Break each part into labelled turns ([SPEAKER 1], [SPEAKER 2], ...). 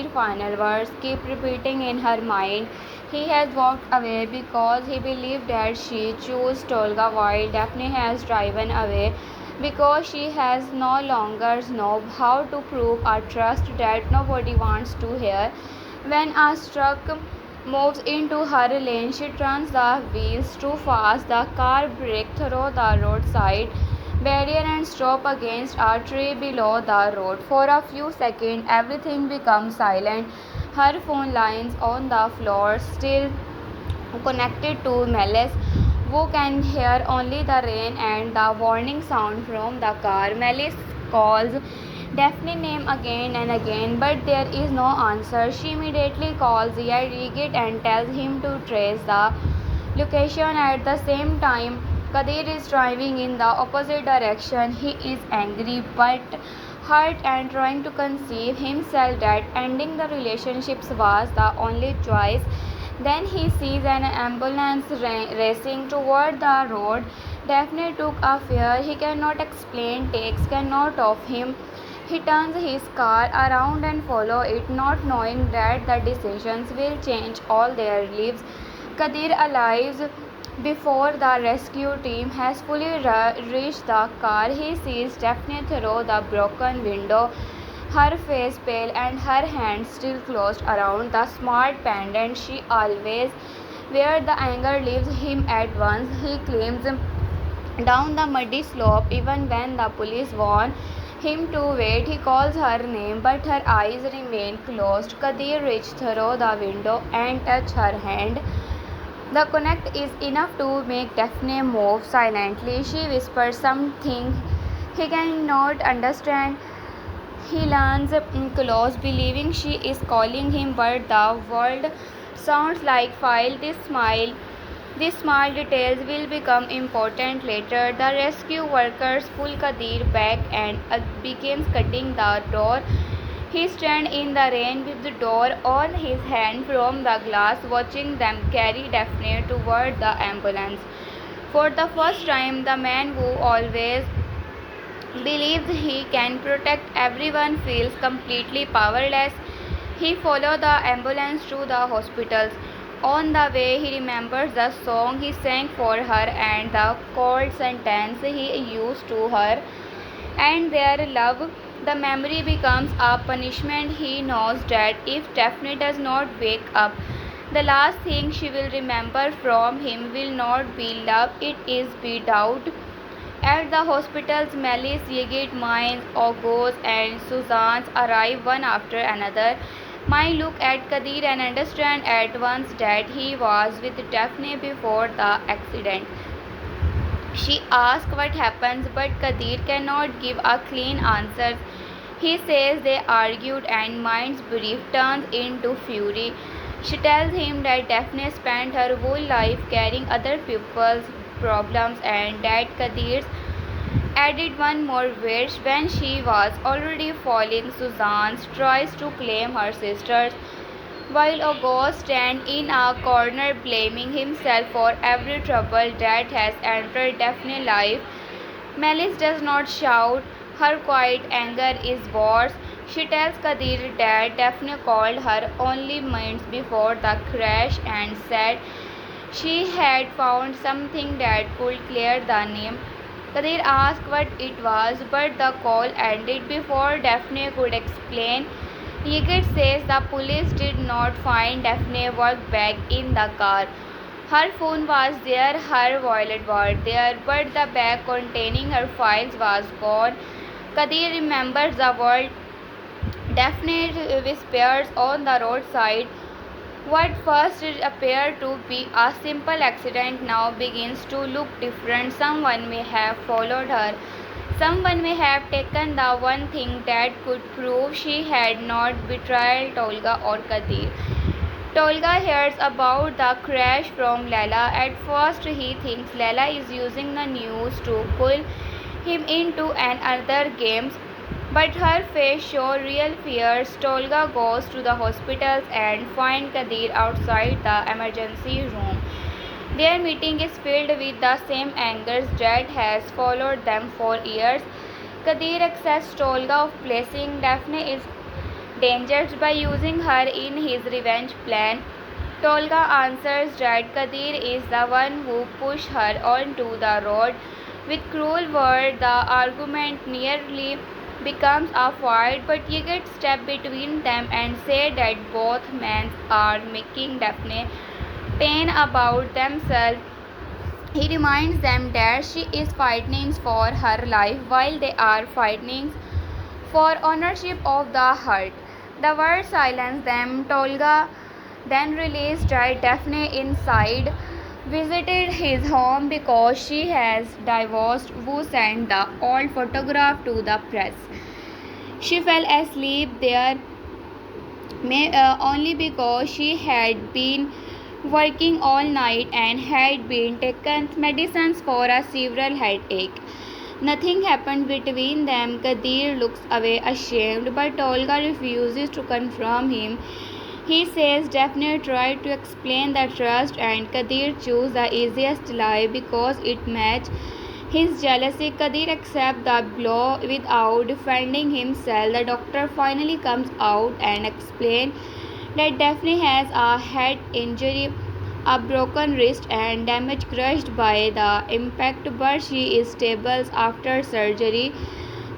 [SPEAKER 1] Kadir's final words keep repeating in her mind. He has walked away because he believed that she chose Tolga while Daphne has driven away because she has no longer known how to prove a trust that nobody wants to hear. When a truck moves into her lane, she turns the wheels too fast. The car brakes through the roadside barrier and stops against a tree below the road. For a few seconds, everything becomes silent. Her phone lines on the floor, still connected to Melis, who can hear only the rain and the warning sound from the car. Melis calls Daphne's name again and again, but there is no answer. She immediately calls Rigid and tells him to trace the location. At the same time, Kadir is driving in the opposite direction. He is angry but hurt and trying to convince himself that ending the relationships was the only choice. Then he sees an ambulance racing toward the road. Daphne took a fear he cannot explain, takes a note of him. He turns his car around and follows it, not knowing that the decisions will change all their lives. Kadir arrives before the rescue team has fully reached the car. He sees Daphne through the broken window, her face pale and her hands still closed around the smart pendant she always wears. The anger leaves him at once. He climbs down the muddy slope even when the police warn him to wait. He calls her name, but her eyes remain closed. Kadir reaches through the window and touches her hand. The connect is enough to make Daphne move silently. She whispers something he cannot understand. He leans close, believing she is calling him, but the word sounds like file. These small details will become important later. The rescue workers pull Kadir back and begins cutting the door. He stands in the rain with the door on his hand from the glass, watching them carry Daphne toward the ambulance. For the first time, the man who always believes he can protect everyone feels completely powerless. He follows the ambulance to the hospitals. On the way, he remembers the song he sang for her and the cold sentence he used to her and their love. The memory becomes a punishment. He knows that if Daphne does not wake up, the last thing she will remember from him will not be love, it is be doubt. At the hospitals, Melis, Yigit, Mines, August, and Suzanne arrive one after another. Mai look at Kadir and understand at once that he was with Daphne before the accident. She asks what happens, but Kadir cannot give a clean answer. He says they argued and Mind's brief turns into fury. She tells him that Daphne spent her whole life carrying other people's problems and that Kadir's added one more weight when she was already falling. Suzanne tries to claim her sisters, while August stands in a corner blaming himself for every trouble that has entered Daphne's life. Melis does not shout. Her quiet anger is worse. She tells Kadir that Daphne called her only minutes before the crash and said she had found something that could clear the name. Kadir asked what it was, but the call ended before Daphne could explain. Yigit says the police did not find Daphne's work bag in the car. Her phone was there, her wallet was there, but the bag containing her files was gone. Kadir remembers the word Daphne whispers on the roadside. What first appeared to be a simple accident now begins to look different. Someone may have followed her. Someone may have taken the one thing that could prove she had not betrayed Tolga or Kadir. Tolga hears about the crash from Leila. At first he thinks Leila is using the news to pull him into another game, but her face shows real fears. Tolga goes to the hospitals and finds Kadir outside the emergency room. Their meeting is filled with the same anger that has followed them for years. Kadir accuses Tolga of placing dangers by using her in his revenge plan. Tolga answers that Kadir is the one who pushed her onto the road. With cruel words, the argument nearly becomes a fight, but Yigit steps between them and says that both men are making Daphne pain about themselves. He reminds them that she is fighting for her life while they are fighting for ownership of the hurt. The words silence them. Tolga then realized that Daphne inside visited his home because she has divorced who sent the old photograph to the press. She fell asleep there only because she had been working all night and had been taken medicines for a severe headache. Nothing happened between them. Kadir looks away ashamed, but Olga refuses to confront him. He says Daphne tried to explain the trust and Kadir chose the easiest lie because it matched his jealousy. Kadir accepts the blow without defending himself. The doctor finally comes out and explains that Daphne has a head injury, a broken wrist, and damage crushed by the impact, but she is stable after surgery.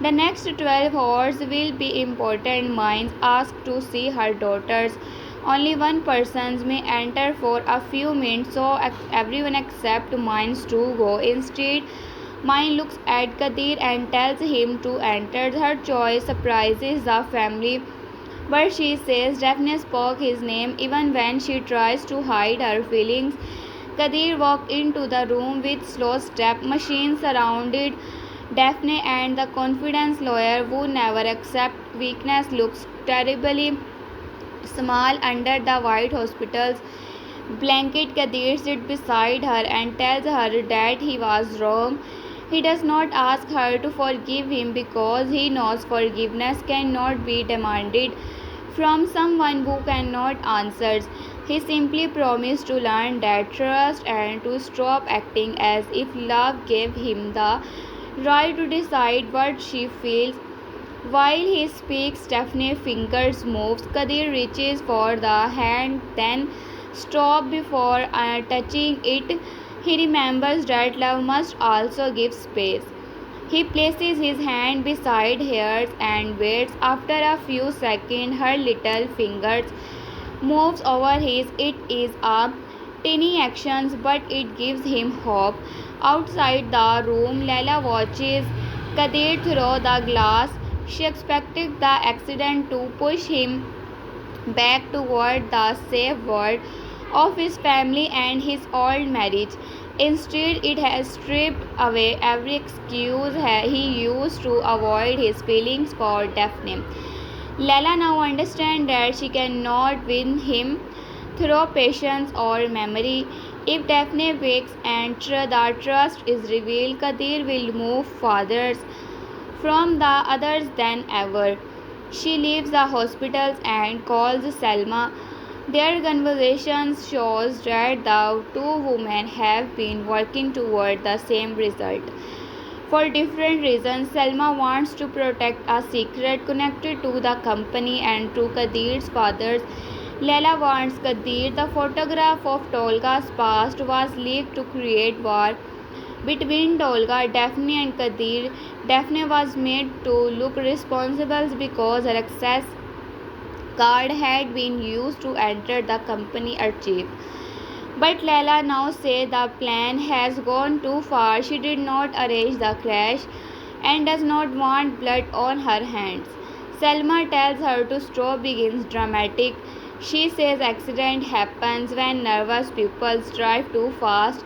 [SPEAKER 1] The next 12 hours will be important. Mines asked to see her daughters. Only one person may enter for a few minutes, so everyone except Mines to go. Instead, Mine looks at Kadir and tells him to enter. Her choice surprises the family, but she says Daphne spoke his name even when she tries to hide her feelings. Kadir walked into the room with slow step. Machines surrounded Daphne and the confidence lawyer who never accepts weakness looks terribly small under the white hospital's blanket. Kadir sits beside her and tells her that he was wrong. He does not ask her to forgive him because he knows forgiveness cannot be demanded from someone who cannot answer. He simply promised to learn that trust and to stop acting as if love gave him the right to decide what she feels. While he speaks, Daphne's fingers moves. Kadir reaches for the hand, then stops before touching it. He remembers that love must also give space. He places his hand beside hers and waits. After a few seconds, her little fingers moves over his. It is a tiny action, but it gives him hope. Outside the room, Leila watches Kadir through the glass. She expected the accident to push him back toward the safe world of his family and his old marriage. Instead, it has stripped away every excuse he used to avoid his feelings for Daphne. Lala now understands that she cannot win him through patience or memory. If Daphne wakes and the trust is revealed, Kadir will move farther from the others than ever. She leaves the hospitals and calls Selma. Their conversation shows that the two women have been working toward the same result. For different reasons, Selma wants to protect a secret connected to the company and to Kadir's father. Leila wants Kadir. The photograph of Tolga's past was leaked to create war between Tolga, Daphne and Kadir. Daphne was made to look responsible because her access card had been used to enter the company archive. But Leila now says the plan has gone too far. She did not arrange the crash and does not want blood on her hands. Selma tells her to stop being dramatic. She says accident happens when nervous people drive too fast.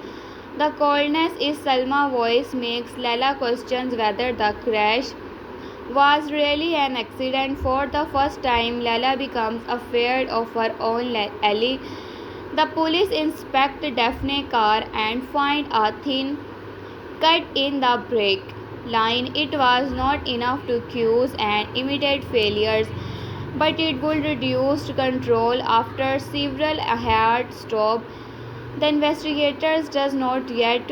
[SPEAKER 1] The coldness in Selma's voice makes Leila question whether the crash was really an accident. For the first time, Leila becomes afraid of her own alley. The police inspect Daphne's car and find a thin cut in the brake line. It was not enough to cause and immediate failures, but it would reduce control after several hard stops. The investigators does not yet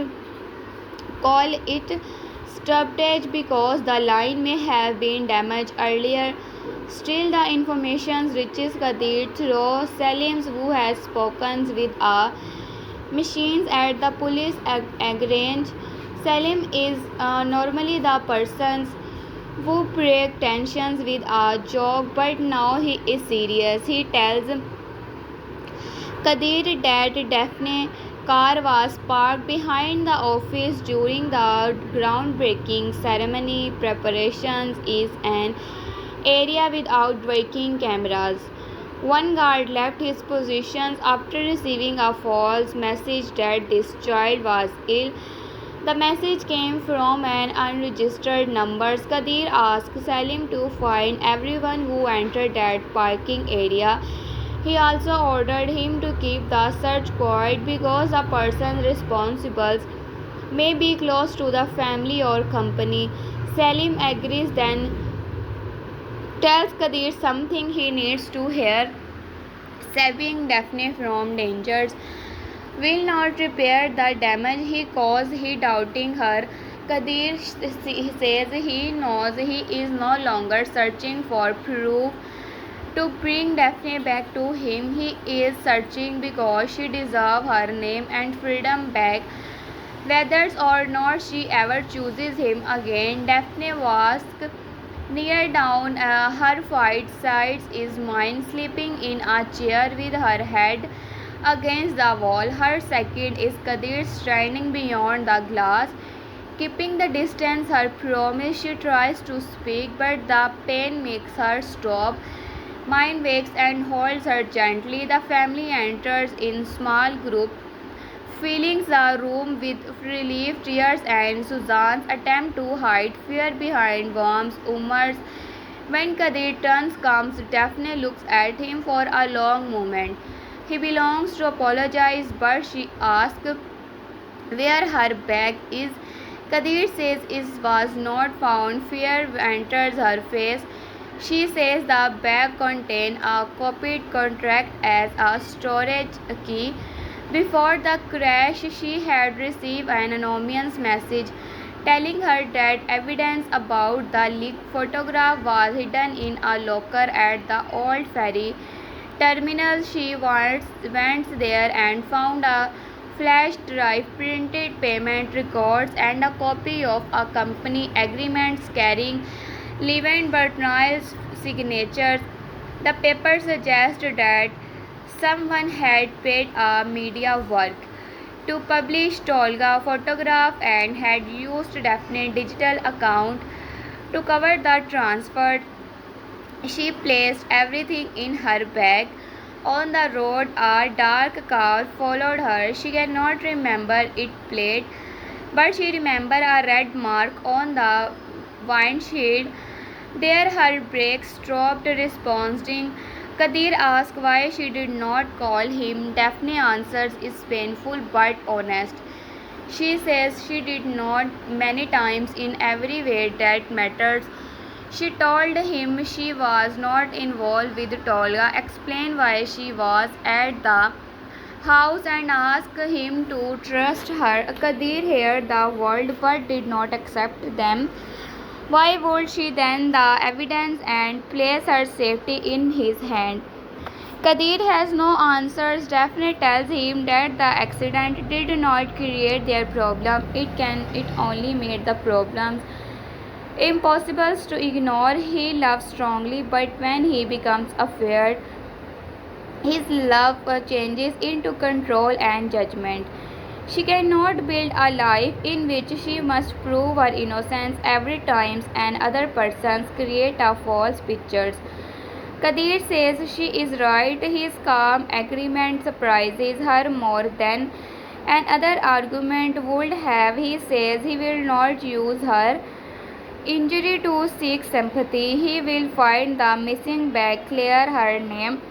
[SPEAKER 1] call it sabotage because the line may have been damaged earlier. Still, the information reaches Kadir through Salim, who has spoken with a machines at the police range. Salim is normally the person who break tensions with a joke, but now he is serious. He tells Kadir that Daphne car was parked behind the office during the groundbreaking ceremony. Preparations is an area without working cameras. One guard left his position after receiving a false message that this child was ill. The message came from an unregistered number. Kadir asked Salim to find everyone who entered that parking area. He also ordered him to keep the search quiet because the person responsible may be close to the family or company. Salim agrees, then tells Kadir something he needs to hear. Saving Daphne from dangers will not repair the damage he caused. He doubting her. Kadir says he knows he is no longer searching for proof to bring Daphne back to him. He is searching because she deserves her name and freedom back. Whether or not she ever chooses him again, Daphne wasks near down her fight sides is mine, sleeping in a chair with her head against the wall. Her second is Kadir standing beyond the glass, keeping the distance. Her promise, she tries to speak, but the pain makes her stop. Mine wakes and holds her gently. The family enters in small group, filling the room with relief, tears, and Suzanne's attempt to hide fear behind warmth. Umar's when Kadir turns comes, Daphne looks at him for a long moment. He belongs to apologize, but she asks where her bag is. Kadir says it was not found. Fear enters her face. She says the bag contained a copied contract as a storage key. Before the crash, she had received an anonymous message telling her that evidence about the leaked photograph was hidden in a locker at the old ferry terminal. She went there and found a flash drive, printed payment records, and a copy of a company agreement carrying Levin Bertnall's signatures. The paper suggested that someone had paid a media work to publish Tolga photograph and had used Daphne's digital account to cover the transfer. She placed everything in her bag. On the road, a dark car followed her. She cannot remember its plate, but she remembers a red mark on the windshield. There her brakes stopped responding. Kadir asks why she did not call him. Daphne answers is painful but honest. She says she did not many times in every way that matters. She told him she was not involved with Tolga, explained why she was at the house and asked him to trust her. Kadir heard the word but did not accept them. Why would she then the evidence and place her safety in his hand? Kadir has no answers. Daphne tells him that the accident did not create their problem. It only made the problems impossible to ignore. He loves strongly, but when he becomes afraid, his love changes into control and judgment. She cannot build a life in which she must prove her innocence every time and other persons create a false picture. Kadir says she is right. His calm agreement surprises her more than another argument would have. He says he will not use her injury to seek sympathy. He will find the missing bag, clear her name,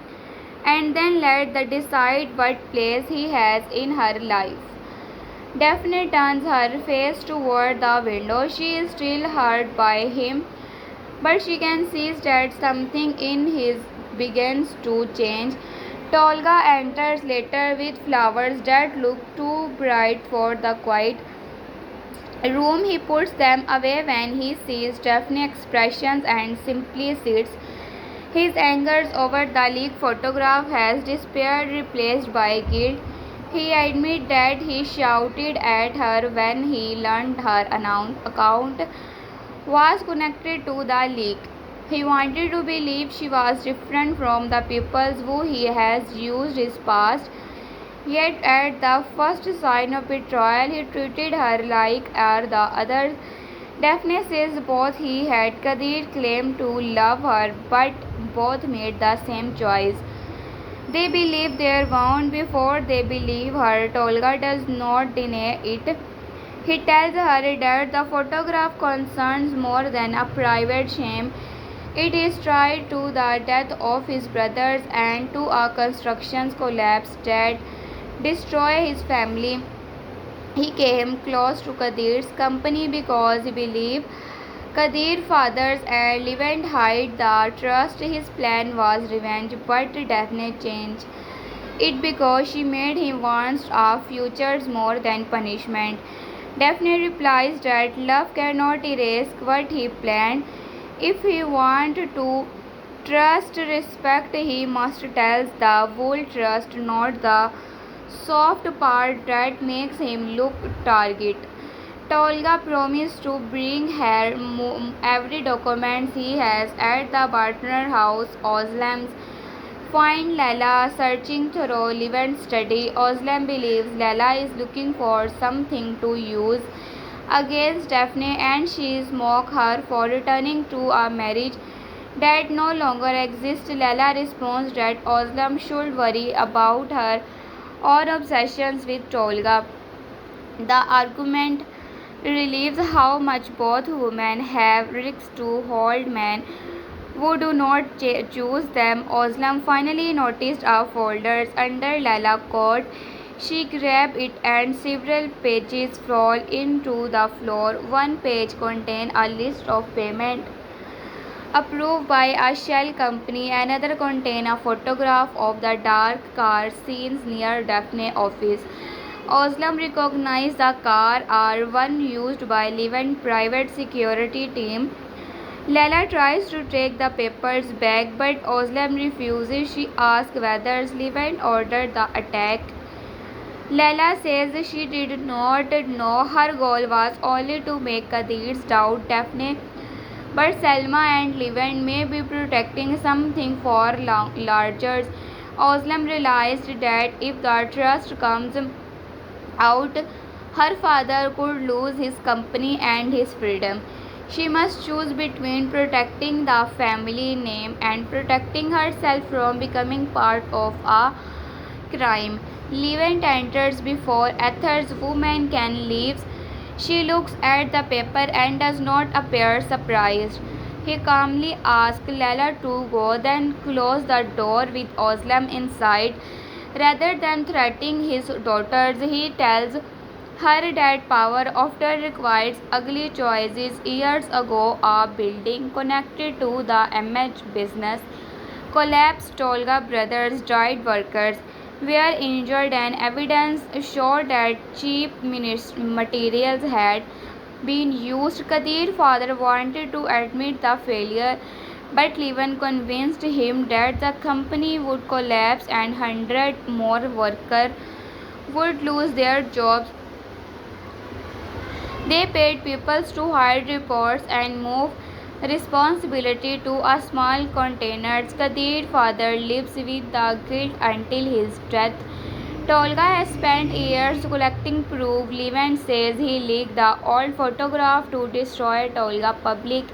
[SPEAKER 1] and then let the decide what place he has in her life. Daphne turns her face toward the window. She is still hurt by him, but she can see that something in his begins to change. Tolga enters later with flowers that look too bright for the quiet room. He puts them away when he sees Daphne's expressions and simply sits. His anger over the leaked photograph has disappeared, replaced by guilt. He admits that he shouted at her when he learned her account was connected to the leak. He wanted to believe she was different from the people who he has used his past. Yet at the first sign of betrayal, he treated her like the others. Daphne says both he and Kadir claimed to love her, but both made the same choice. They believe their wound before they believe her. Tolga does not deny it. He tells her that the photograph concerns more than a private shame. It is tied to the death of his brothers and to a construction collapse that destroyed his family. He came close to Kadir's company because he believed Kadir's fathers and Levant hide the trust. His plan was revenge, but Daphne changed it because she made him want our futures more than punishment. Daphne replies that love cannot erase what he planned. If he wants to trust respect, he must tell the full trust, not the soft part that makes him look target. Tolga promised to bring her every document he has at the partner house. Oslam's find Lala searching through Levant's study. Oslam believes Lala is looking for something to use against Daphne and she mocks her for returning to a marriage that no longer exists. Lala responds that Oslam should worry about her or obsessions with Tolga. The argument relieves how much both women have risked to hold men who do not choose them. Oslam finally noticed a folder under Lala's coat. She grabbed it and several pages fall into the floor. One page contained a list of payments approved by a shell company. Another contained a photograph of the dark car scenes near Daphne's office. Oslam recognized the car as one used by Levant's private security team. Lala tries to take the papers back, but Oslam refuses. She asks whether Levant ordered the attack. Lala says she did not know. Her goal was only to make Kadir's doubt Daphne. But Selma and Levant may be protecting something far larger. Oslam realized that if the trust comes out, her father could lose his company and his freedom. She must choose between protecting the family name and protecting herself from becoming part of a crime. Levant enters before Ether's woman can leave. She looks at the paper and does not appear surprised. He calmly asks Lala to go, then closes the door with Oslam inside. Rather than threatening his daughters, he tells her that power often requires ugly choices. Years ago, a building connected to the MH business collapsed. Tolga brothers died. Workers were injured and evidence showed that cheap materials had been used. Kadir's father wanted to admit the failure, but Levant convinced him that the company would collapse and hundreds more workers would lose their jobs. They paid people to hide reports and move responsibility to a small containers. Kadir's father lives with the guilt until his death. Tolga has spent years collecting proof. Levant says he leaked the old photograph to destroy Tolga's public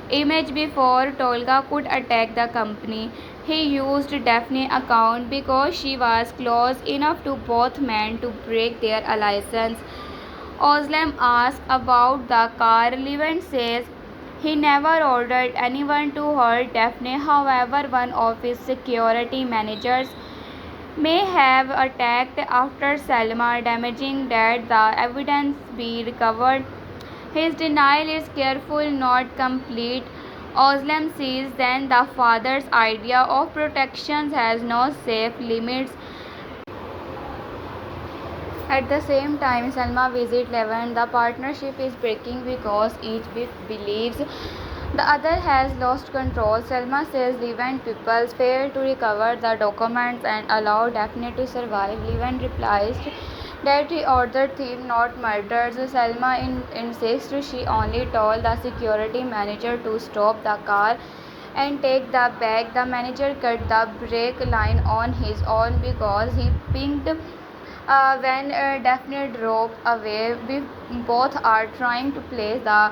[SPEAKER 1] image before Tolga could attack the company. He used Daphne's account because she was close enough to both men to break their alliance. Oslam asks about the car. Levant says he never ordered anyone to hurt Daphne. However, one of his security managers may have attacked after Selma, damaging that the evidence be recovered. His denial is careful, not complete. Oslam sees then the father's idea of protection has no safe limits. At the same time, Selma visits Levant. The partnership is breaking because each believes The other has lost control. Selma says Levent people failed to recover the documents and allow Daphne to survive. Levent replies that he ordered thief, not murdered. Selma insists she only told the security manager to stop the car and take the bag. The manager cut the brake line on his own because he pinged when Daphne drove away. Both are trying to place the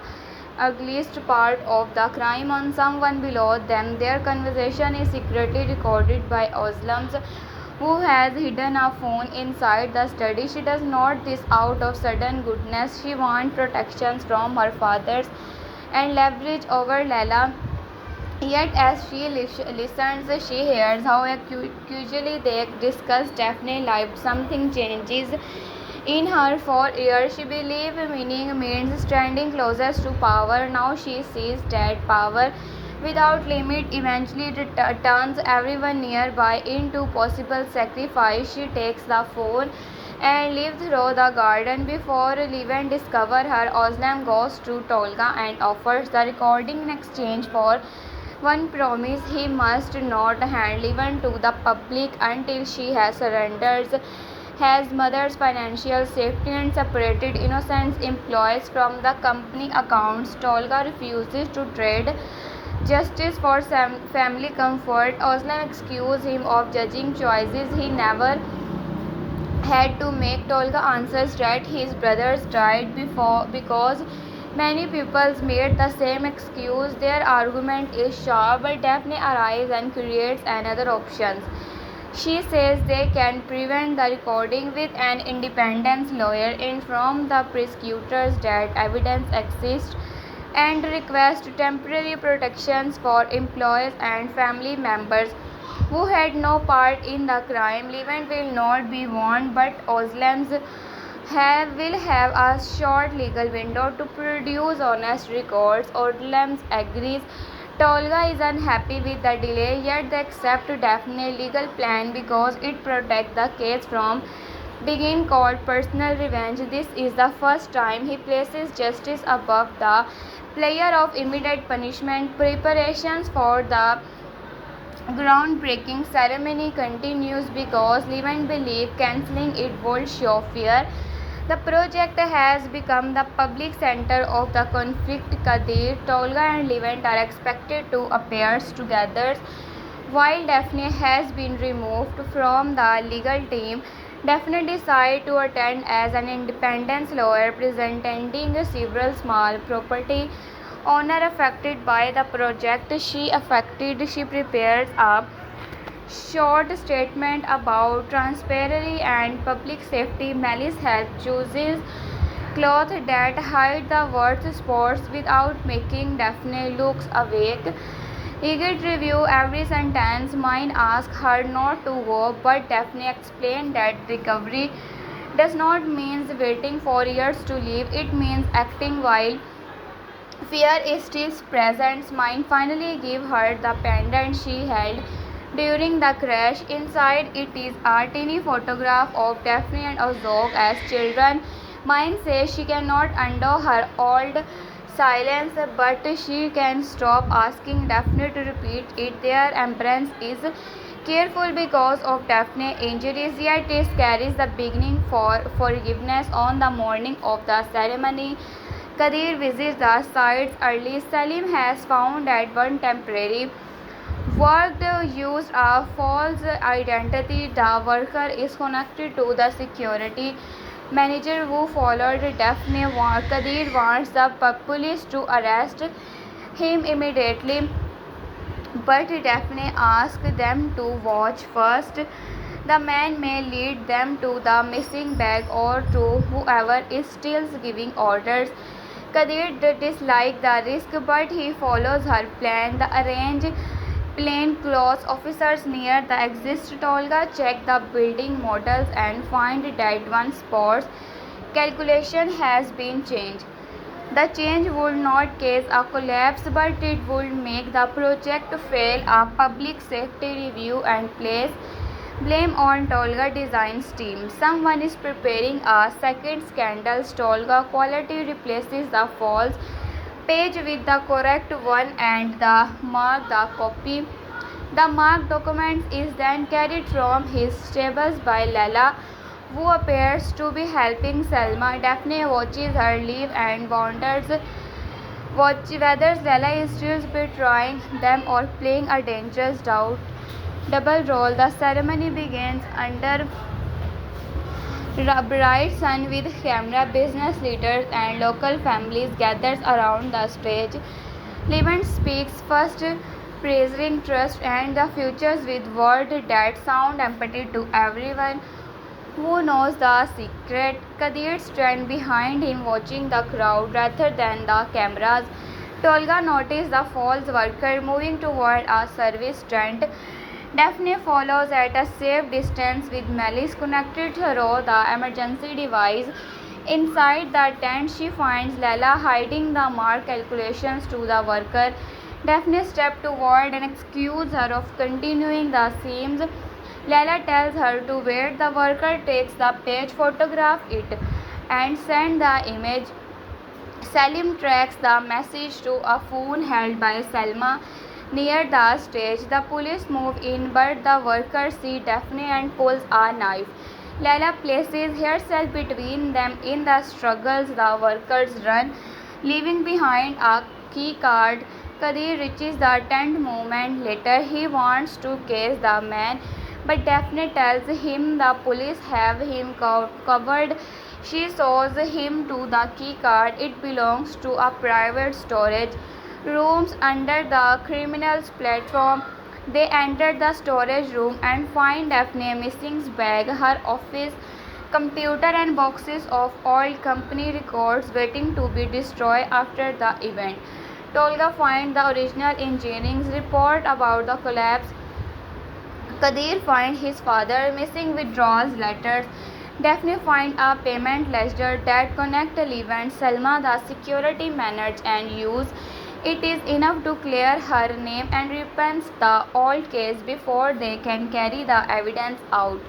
[SPEAKER 1] ugliest part of the crime on someone below them. Their conversation is secretly recorded by Oslams, who has hidden a phone inside the study. She does not this out of sudden goodness. She wants protections from her fathers and leverage over Lela. Yet, as she listens, she hears how casually they discuss Daphne life. Something changes in her for years. She believed meaning means standing closest to power. Now she sees that power without limit eventually turns everyone nearby into possible sacrifice. She takes the phone and leaves through the garden before Levin discovers her. Oslam goes to Tolga and offers the recording in exchange for one promise: he must not hand Levin to the public until she has surrendered his mother's financial safety and separated innocent employees from the company accounts. Tolga refuses to trade justice for family comfort. Oslam accuses him of judging choices he never had to make. Tolga answers that his brothers died before because many people made the same excuse. Their argument is sharp, but Daphne arrives and creates another option. She says they can prevent the recording with an independent lawyer, inform the prosecutors that evidence exists, and request temporary protections for employees and family members who had no part in the crime. Levent will not be warned, but Oslams will have a short legal window to produce honest records. Oslams agrees. Tolga is unhappy with the delay, yet they accept Daphne's legal plan because it protects the case from being called personal revenge. This is the first time he places justice above the player of immediate punishment. Preparations for the groundbreaking ceremony continues because Levent believes cancelling it would show fear. The project has become the public center of the conflict. Kadir, Tolga and Levent are expected to appear together. While Daphne has been removed from the legal team, Daphne decides to attend as an independent lawyer representing several small property owners affected by the project. She prepares a short statement about transparency and public safety. Malice Health chooses cloth that hide the word sports without making Daphne looks awake. Eager to review every sentence, Mine asks her not to go, but Daphne explains that recovery does not mean waiting for years to leave. It means acting while fear is still present. Mine finally gives her the pendant she held during the crash. Inside it is a tiny photograph of Daphne and Azog as children. Mine says she cannot undo her old silence, but she can stop asking Daphne to repeat it. Their embrace is careful because of Daphne's injuries, yet it carries the beginning for forgiveness. On the morning of the ceremony, Kadir visits the sites early. Salim has found that one temporary worker used a false identity. The worker is connected to the security manager who followed Daphne. Kadir wants the police to arrest him immediately, but Daphne asks them to watch first. The man may lead them to the missing bag or to whoever is still giving orders. Kadir dislikes the risk, but he follows her plan. The arrange plainclothes officers near the exit. Tolga check the building models and find that one sports calculation has been changed. The change would not cause a collapse, but it would make the project fail. A public safety review and place blame on Tolga designs team. Someone is preparing a second scandal. Tolga quality replaces the false page with the correct one and mark the copy. The marked document is then carried from his stables by Lala, who appears to be helping Selma. Daphne watches her leave and wonders whether Lala is still betraying them or playing a dangerous double role. The ceremony begins under bright sun with camera, business leaders, and local families gathered around the stage. Levent speaks first, praising trust and the futures with words that sound empathy to everyone who knows the secret. Kadir stands behind him, watching the crowd rather than the cameras. Tolga noticed the false worker moving toward a service tent. Daphne follows at a safe distance with Melis connected through the emergency device. Inside the tent, she finds Lala hiding the mark calculations to the worker. Daphne steps toward and accuses her of continuing the schemes. Lala tells her to wait. The worker takes the page, photographs it, and sends the image. Salim tracks the message to a phone held by Selma near the stage. The police move in, but the worker sees Daphne and pulls a knife. Lala places herself between them in the struggles. The workers run, leaving behind a key card. Kadir reaches the tent moment later. He wants to case the man, but Daphne tells him the police have him covered. She shows him to the key card. It belongs to a private storage rooms under the criminal's platform. They enter the storage room and find Daphne missing bag, her office computer, and boxes of old company records waiting to be destroyed after the event. Tolga finds the original engineering report about the collapse. Kadir finds his father missing withdrawal letters. Daphne finds a payment ledger that connects Levent, Selma, the security manager, and use. It is enough to clear her name and repents the old case before they can carry the evidence out.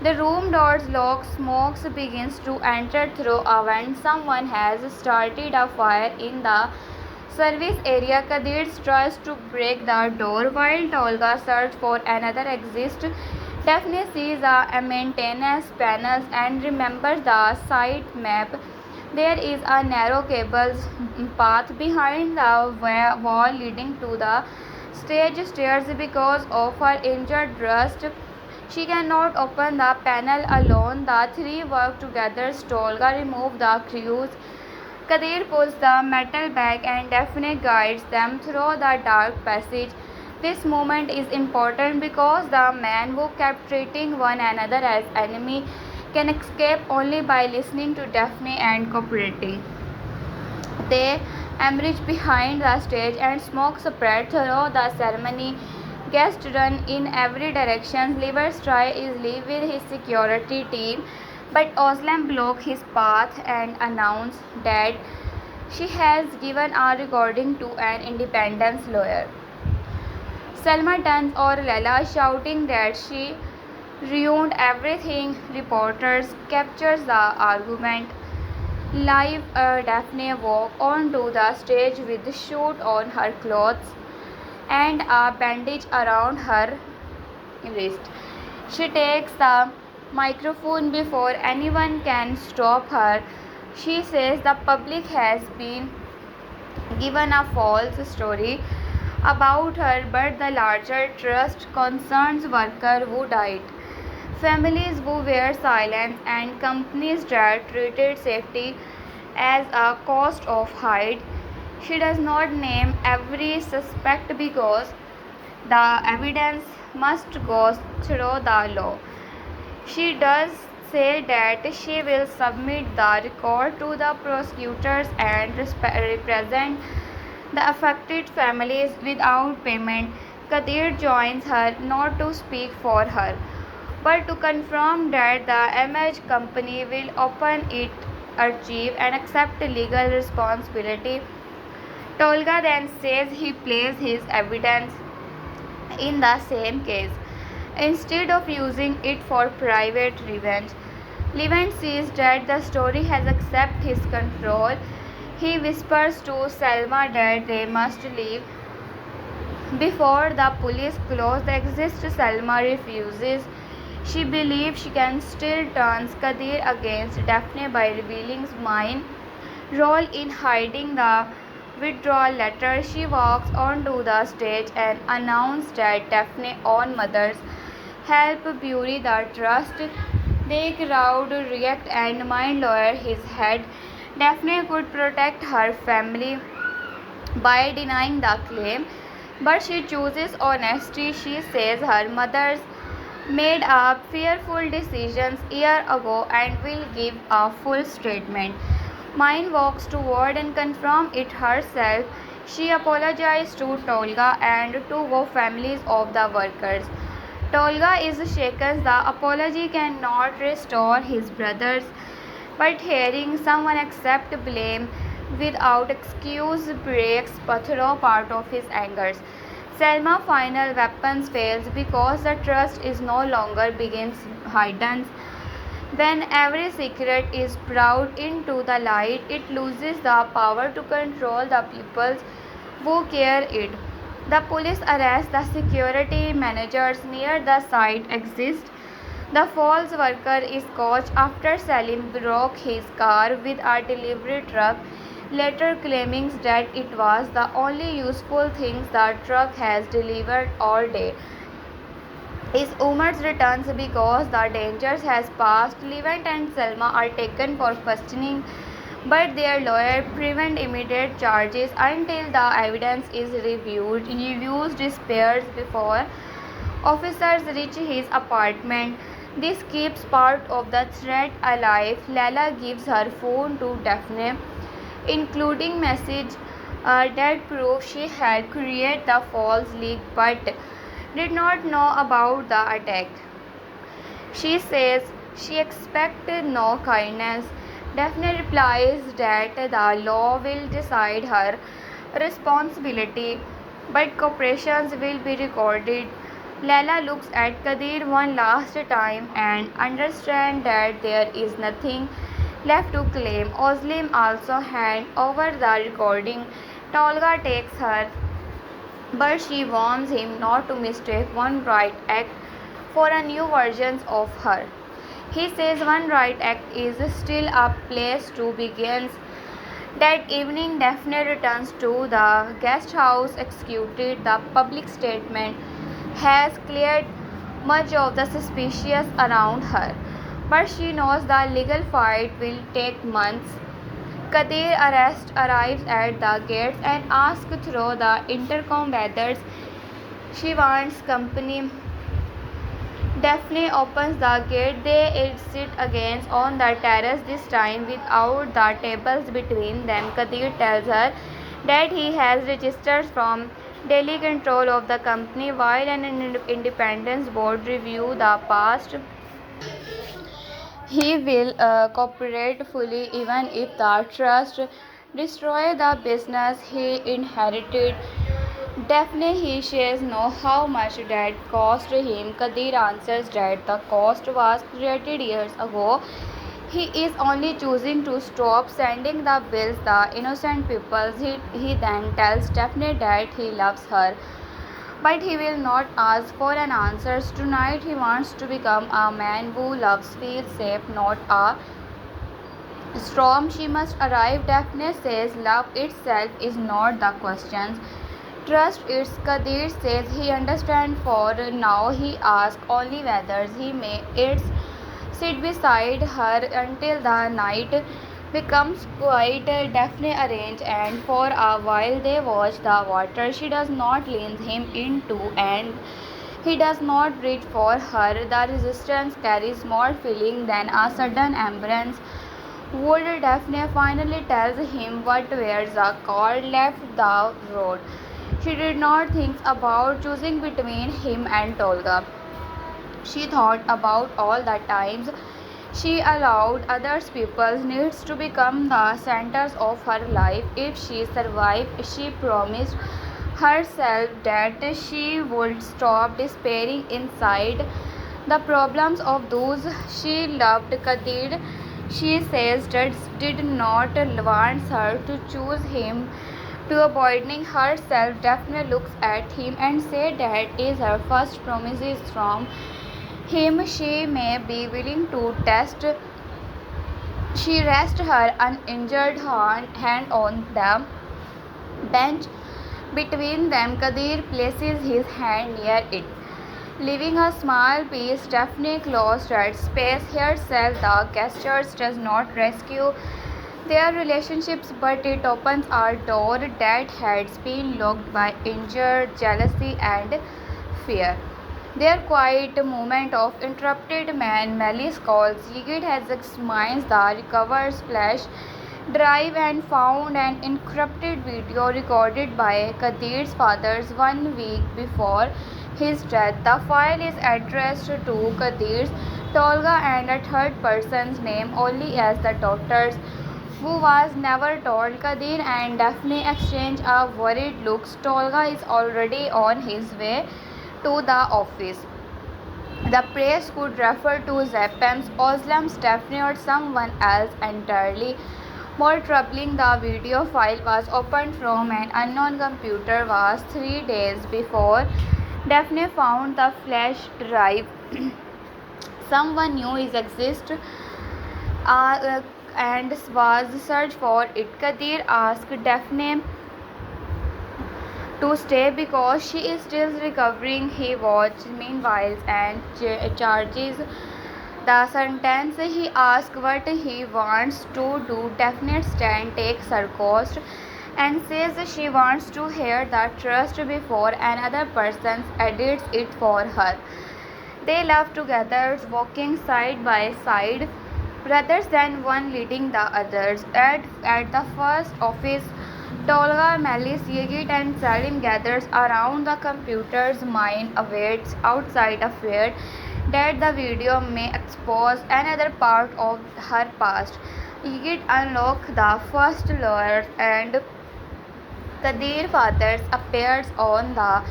[SPEAKER 1] The room doors lock. Smoke begins to enter through a vent. Someone has started a fire in the service area. Kadir tries to break the door while Tolga searches for another exit. Daphne sees a maintenance panel and remembers the site map. There is a narrow cable path behind the wall leading to the stage stairs. Because of her injured wrist, she cannot open the panel alone. The three work together. Tolga removes the screws. Kadir pulls the metal back and Daphne guides them through the dark passage. This moment is important because the men who kept treating one another as enemy can escape only by listening to Daphne and cooperating. They emerge behind the stage and smoke spread through the ceremony. Guests run in every direction. Livers try easily with his security team, but Oslam blocks his path and announces that she has given a recording to an independence lawyer. Selma turns on Lala, shouting that she ruined everything. Reporters captures the argument. Live, Daphne walks onto the stage with shoot on her clothes and a bandage around her wrist. She takes the microphone before anyone can stop her. She says the public has been given a false story about her, but the larger trust concerns workers who died, families who were silent, and companies that treated safety as a cost of hide. She does not name every suspect because the evidence must go through the law. She does say that she will submit the record to the prosecutors and represent the affected families without payment. Kadir joins her not to speak for her, but to confirm that the image company will open its archive and accept legal responsibility. Tolga then says he places his evidence in the same case instead of using it for private revenge. Levent sees that the story has accepted his control. He whispers to Selma that they must leave before the police close the exit. Selma refuses. She believes she can still turn Kadir against Daphne by revealing mine role in hiding the withdrawal letter. She walks onto the stage and announces that Daphne's own mother's help bury the trust. The crowd react and mine lawyer his head. Daphne could protect her family by denying the claim, but she chooses honesty. She says her mother's made up fearful decisions year ago and will give a full statement. Mine walks toward and confirms it herself. She apologizes to Tolga and to the families of the workers. Tolga is shaken. The apology cannot restore his brothers, but hearing someone accept blame without excuse breaks through part of his anger. Selma's final weapons fails because the trust is no longer begins hidden. When every secret is brought into the light, it loses the power to control the people who care it. The police arrest the security managers near the site exist. The false worker is caught after Salim broke his car with a delivery truck, later claiming that it was the only useful thing the truck has delivered all day. His Umar returns because the danger has passed. Levant and Selma are taken for questioning, but their lawyer prevents immediate charges until the evidence is reviewed. Reviews despairs before officers reach his apartment. This keeps part of the threat alive. Lala gives her phone to Daphne, including message that prove she had created the false leak but did not know about the attack. She says she expected no kindness. Daphne replies that the law will decide her responsibility, but corporations will be recorded. Lala looks at Kadir one last time and understands that there is nothing left to claim. Oslim also hands over the recording. Tolga takes her, but she warns him not to mistake one right act for a new version of her. He says one right act is still a place to begin. That evening, Daphne returns to the guest house executed. The public statement has cleared much of the suspicious around her, but she knows the legal fight will take months. Kadir arrest arrives at the gates and asks through the intercom whether she wants company. Daphne opens the gate. They sit again on the terrace, this time without the tables between them. Kadir tells her that he has registered from daily control of the company while an independent board review the past. He will cooperate fully even if the trust destroy the business he inherited. Daphne he says know how much that cost him. Kadir answers that the cost was created years ago. He is only choosing to stop sending the bills the innocent people. He then tells Daphne that he loves her, but he will not ask for an answer. Tonight he wants to become a man who loves, feels safe, not a storm she must arrive. Daphne says love itself is not the question. Trust it's Kadir says he understands for now. He asks only whether he may it's sit beside her until the night becomes quiet. Daphne arrange and for a while they watch the water. She does not lean him into and he does not reach for her. The resistance carries more feeling than a sudden embrace. Would Daphne finally tells him what where the car left the road. She did not think about choosing between him and Tolga. She thought about all the times she allowed other people's needs to become the centers of her life. If she survived, she promised herself that she would stop despairing inside the problems of those she loved. Kadir She says that did not want her to choose him to avoiding herself. Daphne looks at him and says that is her first promises from him. She may be willing to test. She rests her uninjured hand on the bench between them. Kadir places his hand near it, leaving a small piece. Daphne closed at space herself. The gestures does not rescue their relationships, but it opens a door that had been locked by injured jealousy and fear. Their quiet moment of interrupted man, Melis calls. Yigit has examined the recovered flash drive and found an encrypted video recorded by Kadir's father 1 week before his death. The file is addressed to Kadir's Tolga and a third person's name only as the daughter's, who was never told. Kadir and Daphne exchange a worried looks. Tolga is already on his way to the office. The press could refer to Zeppem's Oslam, Stephanie, or someone else entirely. More troubling, the video file was opened from an unknown computer was 3 days before Daphne found the flash drive. Someone knew it existed and was searched for it. Kadir asked Daphne to stay because she is still recovering. He watched meanwhile and charges the sentence. He asks what he wants to do. Daphne stand takes her cost and says she wants to hear the trust before another person edits it for her. They laugh together, walking side by side, rather than one leading the others. At the first office, Tolga, Melis, Yigit, and Salim gathers around the computer's. Mind awaits outside, afraid that the video may expose another part of her past. Yigit unlocks the first lawyer and Kadir father appears on the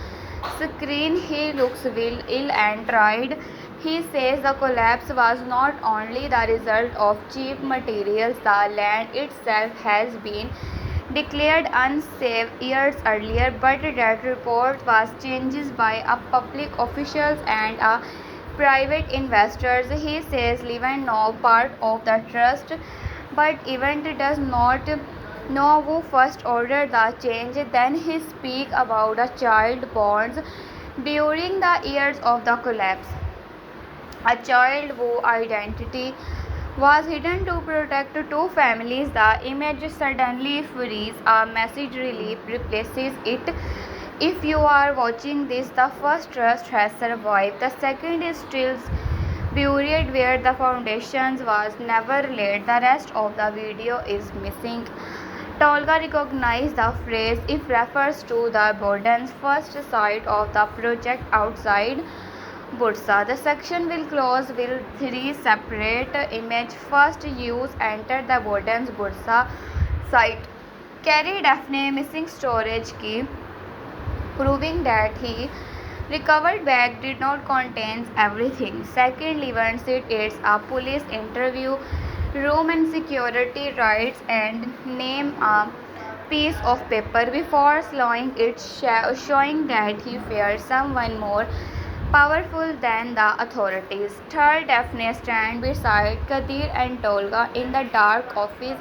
[SPEAKER 1] screen. He looks ill and tired. He says the collapse was not only the result of cheap materials, the land itself has been declared unsafe years earlier, but that report was changed by a public officials and a private investors. He says Levin no part of the trust, but event does not know who first ordered the change. Then he speaks about the child bonds during the years of the collapse. A child whose identity was hidden to protect two families. The image suddenly frees. A message relief replaces it. If you are watching this, the first trust has survived. The second is still buried where the foundations was never laid. The rest of the video is missing. Tolga recognized the phrase. It refers to the Borden's first sight of the project outside Bursa. The section will close with three separate images. First, use enter the Borden's Bursa site. Carry Daphne missing storage key, proving that he recovered bag did not contain everything. Second, Levin said it's a police interview room and security rights and name a piece of paper before slowing it, showing that he feared someone more powerful than the authorities. Third, Daphne stands beside Kadir and Tolga in the dark office,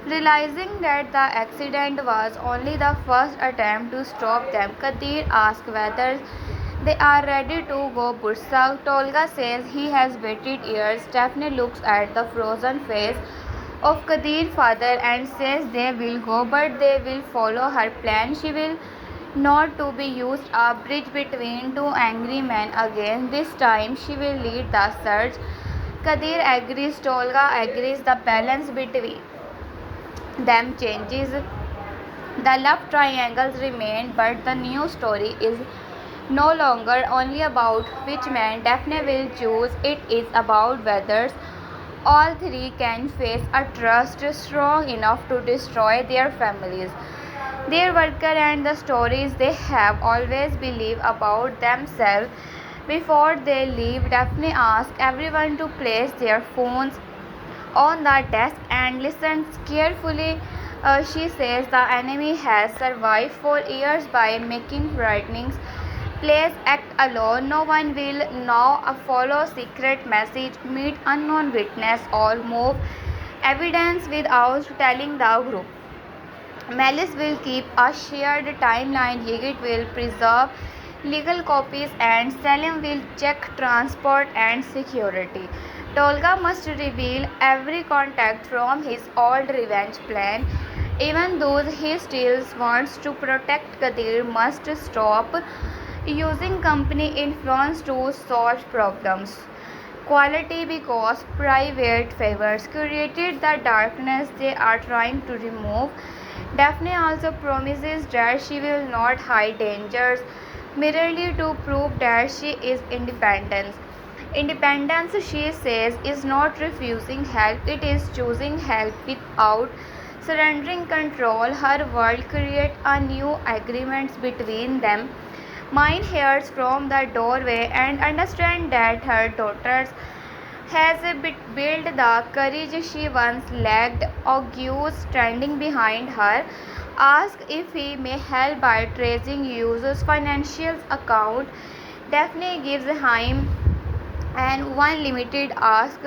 [SPEAKER 1] realizing that the accident was only the first attempt to stop them. Kadir asks whether they are ready to go Bursa. Tolga says he has waited years. Daphne looks at the frozen face of Kadir's father and says they will go, but they will follow her plan. She will not to be used a bridge between two angry men again. This time she will lead the search. Kadir agrees, Tolga agrees. The balance between them changes. The love triangles remain, but the new story is no longer only about which man Daphne will choose. It is about whether all three can face a trust strong enough to destroy their families, their worker, and the stories they have always believed about themselves. Before they leave, Daphne asks everyone to place their phones on the desk and listens carefully. She says the enemy has survived for years by making frightening plays act alone. No one will now follow secret message, meet unknown witness, or move evidence without telling the group. Malice will keep a shared timeline, Yigit will preserve legal copies, and Salim will check transport and security. Tolga must reveal every contact from his old revenge plan. Even those he still wants to protect, Kadir must stop using company influence to solve problems. Quality because private favors created the darkness they are trying to remove. Daphne also promises that she will not hide dangers merely to prove that she is independent. Independence, she says, is not refusing help, it is choosing help without surrendering control. Her world creates a new agreements between them. Mine hears from the doorway and understands that her daughters has built the courage she once lacked. Auguste, standing behind her, asks if he may help by tracing users' financial account. Daphne gives him and one limited ask.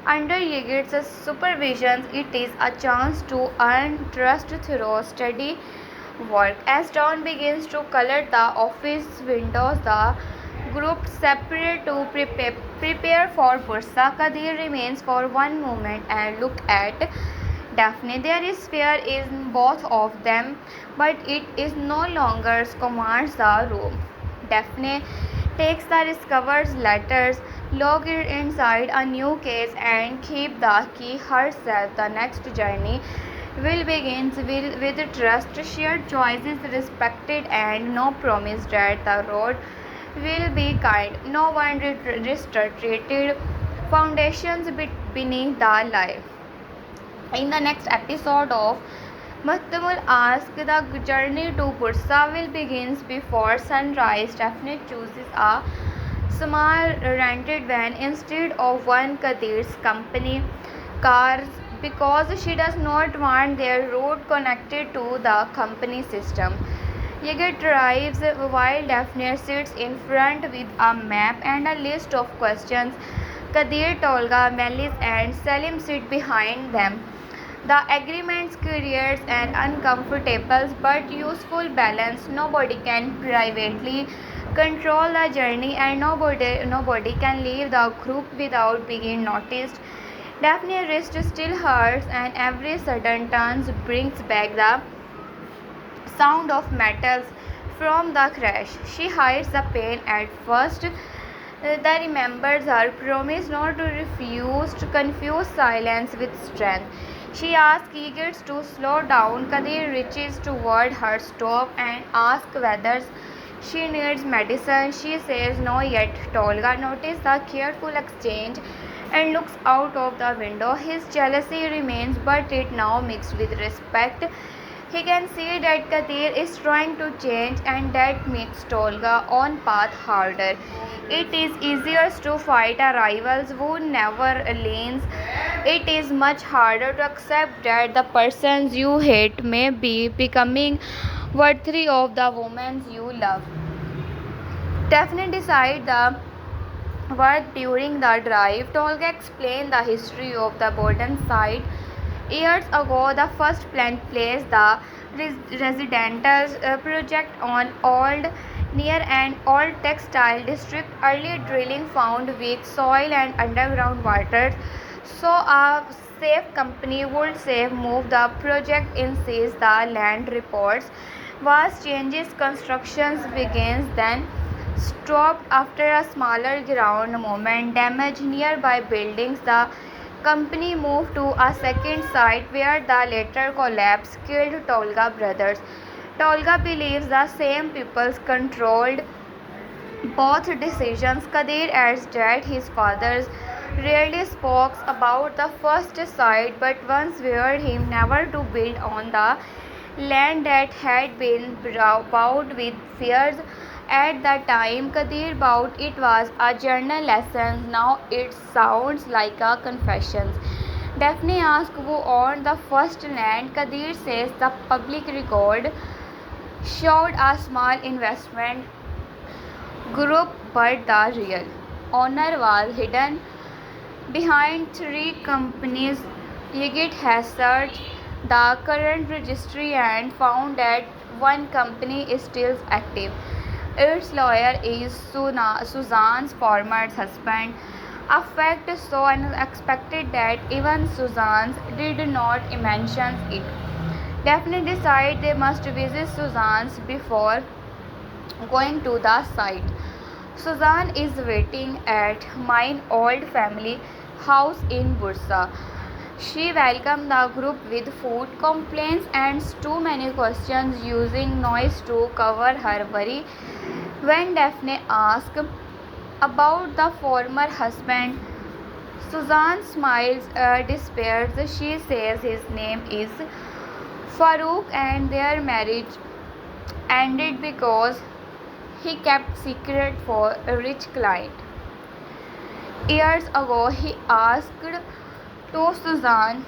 [SPEAKER 1] Under Yigit's supervision, it is a chance to earn trust through steady work. As dawn begins to color the office windows, the group separate to prepare for Bursa. Kadir remains for one moment and look at Daphne. There is fear in both of them, but it is no longer commands the room. Daphne takes the discovered letters, log it inside a new case, and keep the key herself. The next journey will begin with trust, shared choices respected, and no promise that the road will be kind. No one restricted foundations beneath the life. In the next episode of Muhtemel asks, the journey to Bursa will begin before sunrise. Daphne chooses a small rented van instead of one Kadir's company cars because she does not want their route connected to the company system. Yigit drives while Daphne sits in front with a map and a list of questions. Kadir, Tolga, Melis, and Salim sit behind them. The agreement creates an uncomfortable but useful balance. Nobody can privately control the journey, and nobody can leave the group without being noticed. Daphne's wrist still hurts, and every sudden turn brings back the sound of metals from the crash. She hides the pain at first. That remembers her promise not to refuse to confuse silence with strength. She asks Eagles to slow down. Kadir reaches toward her stop and asks whether she needs medicine. She says no yet. Tolga notices the careful exchange and looks out of the window. His jealousy remains, but it now mixed with respect. He can see that Kadir is trying to change, and that makes Tolga on path harder. It is easier to fight a rival who never leans. It is much harder to accept that the persons you hate may be becoming worthy of the women you love. Daphne decides the work during the drive. Tolga explained the history of the Borden site. Years ago, the first plant placed the residential project on old near an old textile district. Early drilling found weak soil and underground water, so a safe company would save move the project in seize the land reports. Vast changes constructions begins then stopped after a smaller ground movement damaged nearby buildings. The company moved to a second site where the later collapse killed Tolga brothers. Tolga believes the same peoples controlled both decisions. Kadir adds that his fathers rarely spoke about the first site but once warned him never to build on the land that had been bowed with fears. At the time Kadir it was a journal lesson. Now it sounds like a confession. Daphne asks who owned the first land. Kadir says the public record showed a small investment group, but the real owner was hidden behind three companies. Yigit has searched the current registry and found that one company is still active. Its lawyer is Suzanne's former husband, a fact so unexpected that even Suzanne did not mention it. Daphne decides they must visit Suzanne's before going to the site. Suzanne is waiting at my old family house in Bursa. She welcomed the group with food, complaints, and too many questions, using noise to cover her worry. When Daphne asks about the former husband, Suzanne smiles despairs. She says his name is Farouk and their marriage ended because he kept secret for a rich client. Years ago, he asked to Suzanne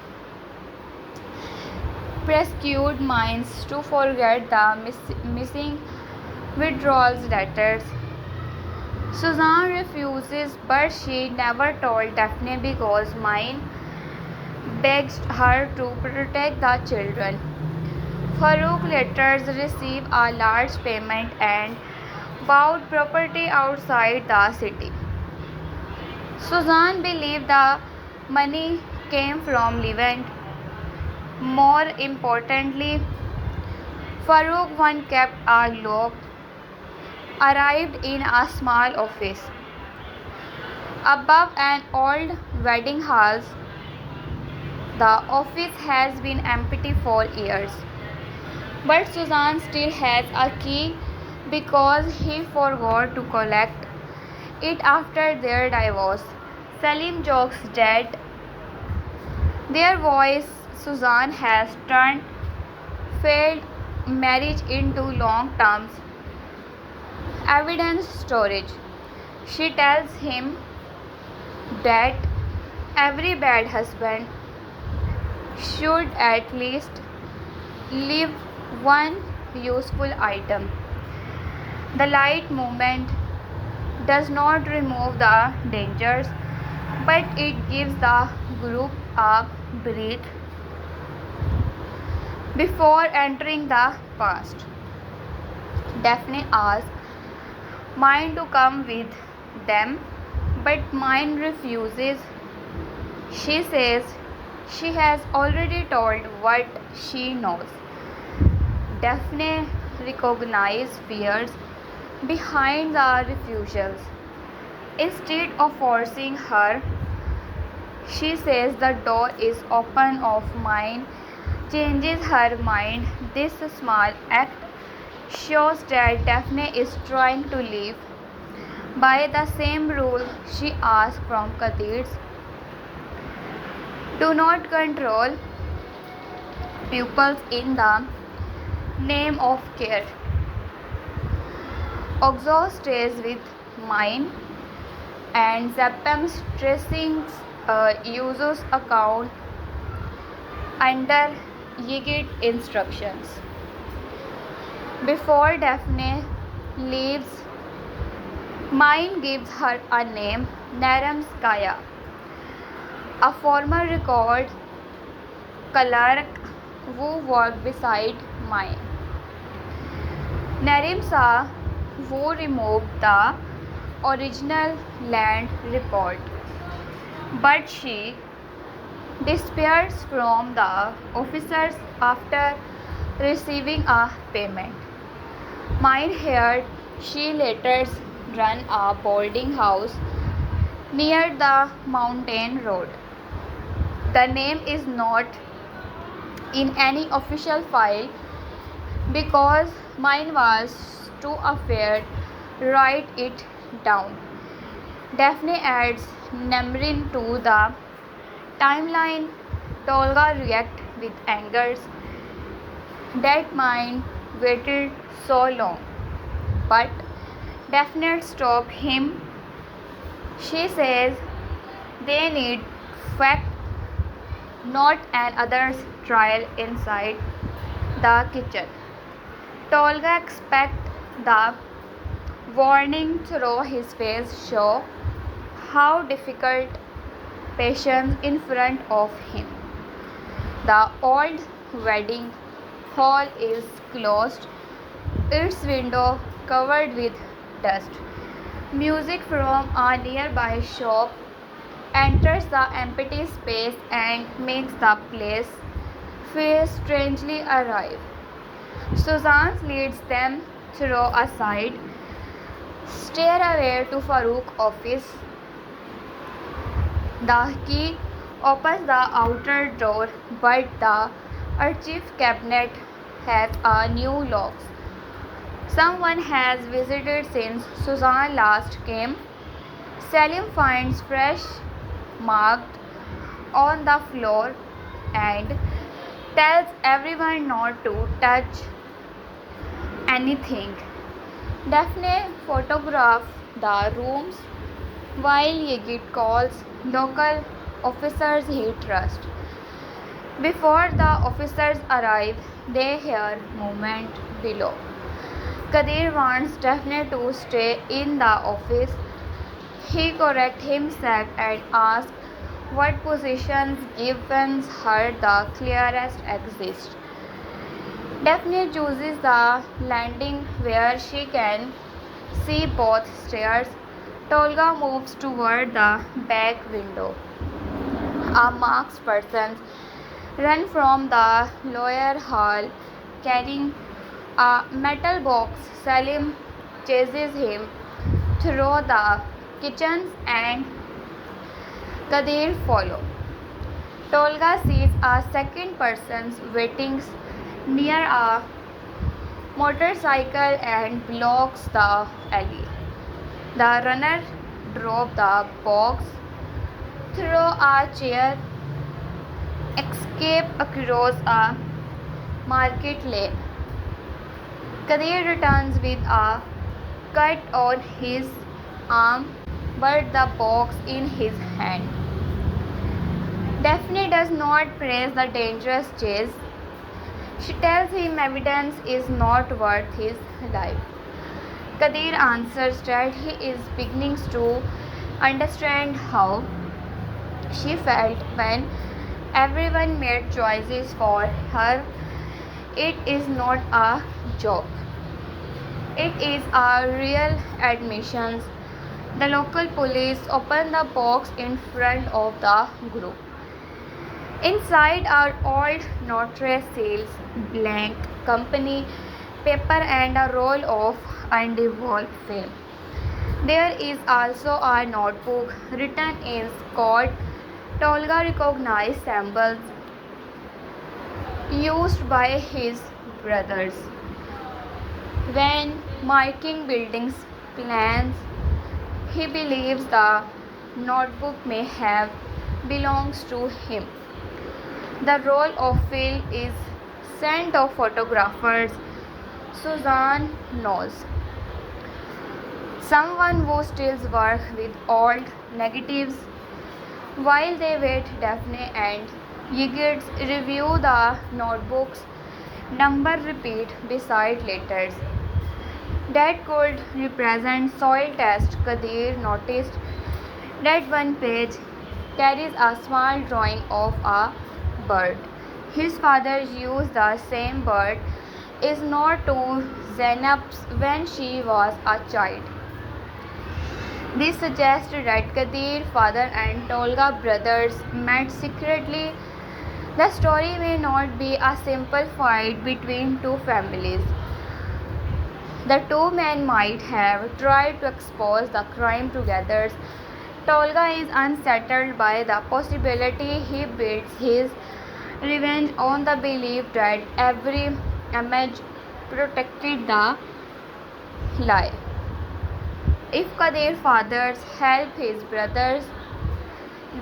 [SPEAKER 1] rescued minds to forget the missing withdrawals letters. Suzanne refuses, but she never told Daphne because mine begged her to protect the children. Farouk later received a large payment and bought property outside the city. Suzanne believed the money came from Levant. More importantly, Farouk once kept a lock, arrived in a small office above an old wedding hall. The office has been empty for years, but Suzanne still has a key because he forgot to collect it after their divorce. Salim jokes that their voice Suzanne has turned failed marriage into long-term evidence storage. She tells him that every bad husband should at least leave one useful item. The light movement does not remove the dangers, but it gives the group a breath before entering the past. Daphne asks Mine to come with them, but Mine refuses. She says she has already told what she knows. Daphne recognizes fears behind the refusals. Instead of forcing her, she says the door is open of mine, changes her mind. This small act shows that Daphne is trying to live by the same rule she asked from Kadir's. Do not control pupils in the name of care. Oxo stays with mine and Zaptam's tracing uses account under Yigit instructions. Before Daphne leaves, Mine gives her a name, Naramskaya, a former record clerk who worked beside Mine. Narimsa, who removed the original land report, but she disappears from the officers after receiving a payment. Mine heard she later run a boarding house near the mountain road. The name is not in any official file because mine was too afraid to write it down. Daphne adds numbering to the timeline. Tolga reacts with anger that mine waited so long, but Daphne stopped him. She says they need fact not another's trial inside the kitchen. Tolga expects the warning through his face show how difficult patience in front of him. The old wedding hall is closed, its window covered with dust. Music from a nearby shop enters the empty space and makes the place feel strangely alive. Susan leads them through a side stairway to Farouk's office. The key opens the outer door, but the archive cabinet has a new lock. Someone has visited since Susan last came. Salim finds fresh marked on the floor and tells everyone not to touch anything. Daphne photographs the rooms while Yigit calls local officers he trusts. Before the officers arrive, they hear movement below. Kadir wants Daphne to stay in the office. He corrects himself and asks what positions given her the clearest exist. Daphne chooses the landing where she can see both stairs. Tolga moves toward the back window. A masked person runs from the lower hall carrying a metal box. Salim chases him through the kitchen and Kadir follows. Tolga sees a second person waiting near a motorcycle and blocks the alley. The runner drops the box, throws a chair, escapes across a market lane. Kadir returns with a cut on his arm but the box in his hand. Daphne does not praise the dangerous chase. She tells him evidence is not worth his life. Kadir answers that he is beginning to understand how she felt when everyone made choices for her. It is not a joke. It is a real admission. The local police open the box in front of the group. Inside are old notary seals, blank company paper and a roll of undeveloped film. There is also a notebook written in Scott. Tolga recognized symbols used by his brothers when marking buildings plans. He believes the notebook may have belongs to him. The roll of film is sent to photographers. Suzanne knows someone who still works with old negatives. While they wait, Daphne and Yigit review the notebooks. Number repeat beside letters that could represent soil test. Kadir noticed that one page carries a small drawing of a bird. His father used the same bird is not to Zainab's when she was a child. This suggests that Kadir, father and Tolga brothers met secretly. The story may not be a simple fight between two families. The two men might have tried to expose the crime together. Tolga is unsettled by the possibility he builds his revenge on the belief that every image protected the lie. If Kadir's father helped his brothers,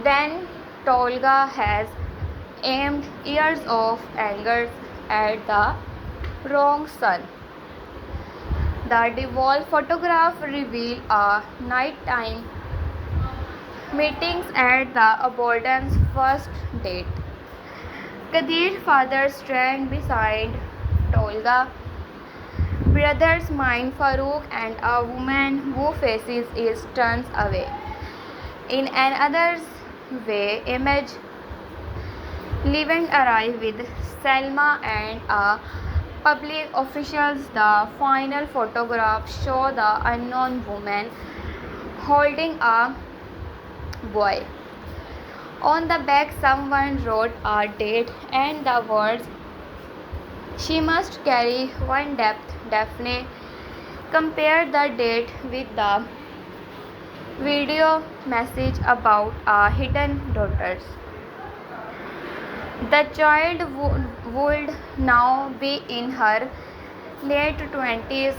[SPEAKER 1] then Tolga has aimed years of anger at the wrong son. The devolved photograph reveals a nighttime meetings at the Abordon's first date. Kadir's father stands beside Tolga, brothers mind Farouk, and a woman who faces is turns away. In another way, image Levent arrive with Selma and a public officials. The final photographs show the unknown woman holding a boy. On the back, someone wrote a date and the words, "She must carry one depth." Daphne compared the date with the video message about a hidden daughters. The child would now be in her late 20s.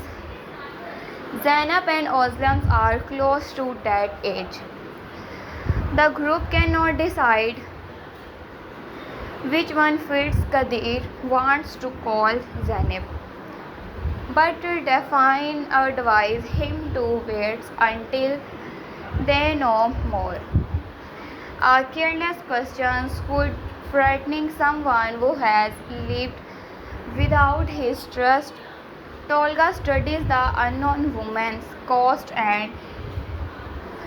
[SPEAKER 1] Zainab and Oslam are close to that age. The group cannot decide which one fits. Kadir wants to call Zainab, but Daphne advises him to wait until they know more. A careless question could frightening someone who has lived without his trust. Tolga studies the unknown woman's cost and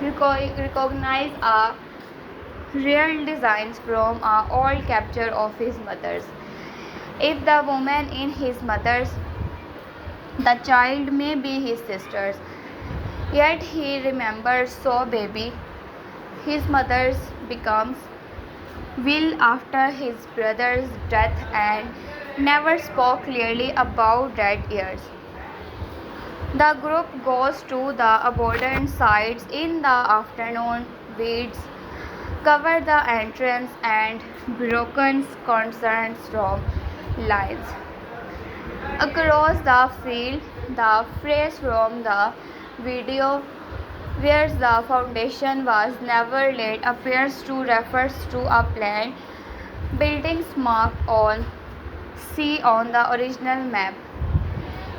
[SPEAKER 1] recognizes a real designs from an old capture of his mother's. If the woman in his mother's, the child may be his sister's. Yet he remembers so baby. His mother's becomes will after his brother's death and never spoke clearly about that years. The group goes to the abandoned sites in the afternoon. Weeds cover the entrance and broken concerns from lines across the field. The phrase from the video where the foundation was never laid appears to refer to a planned buildings marked on C on the original map.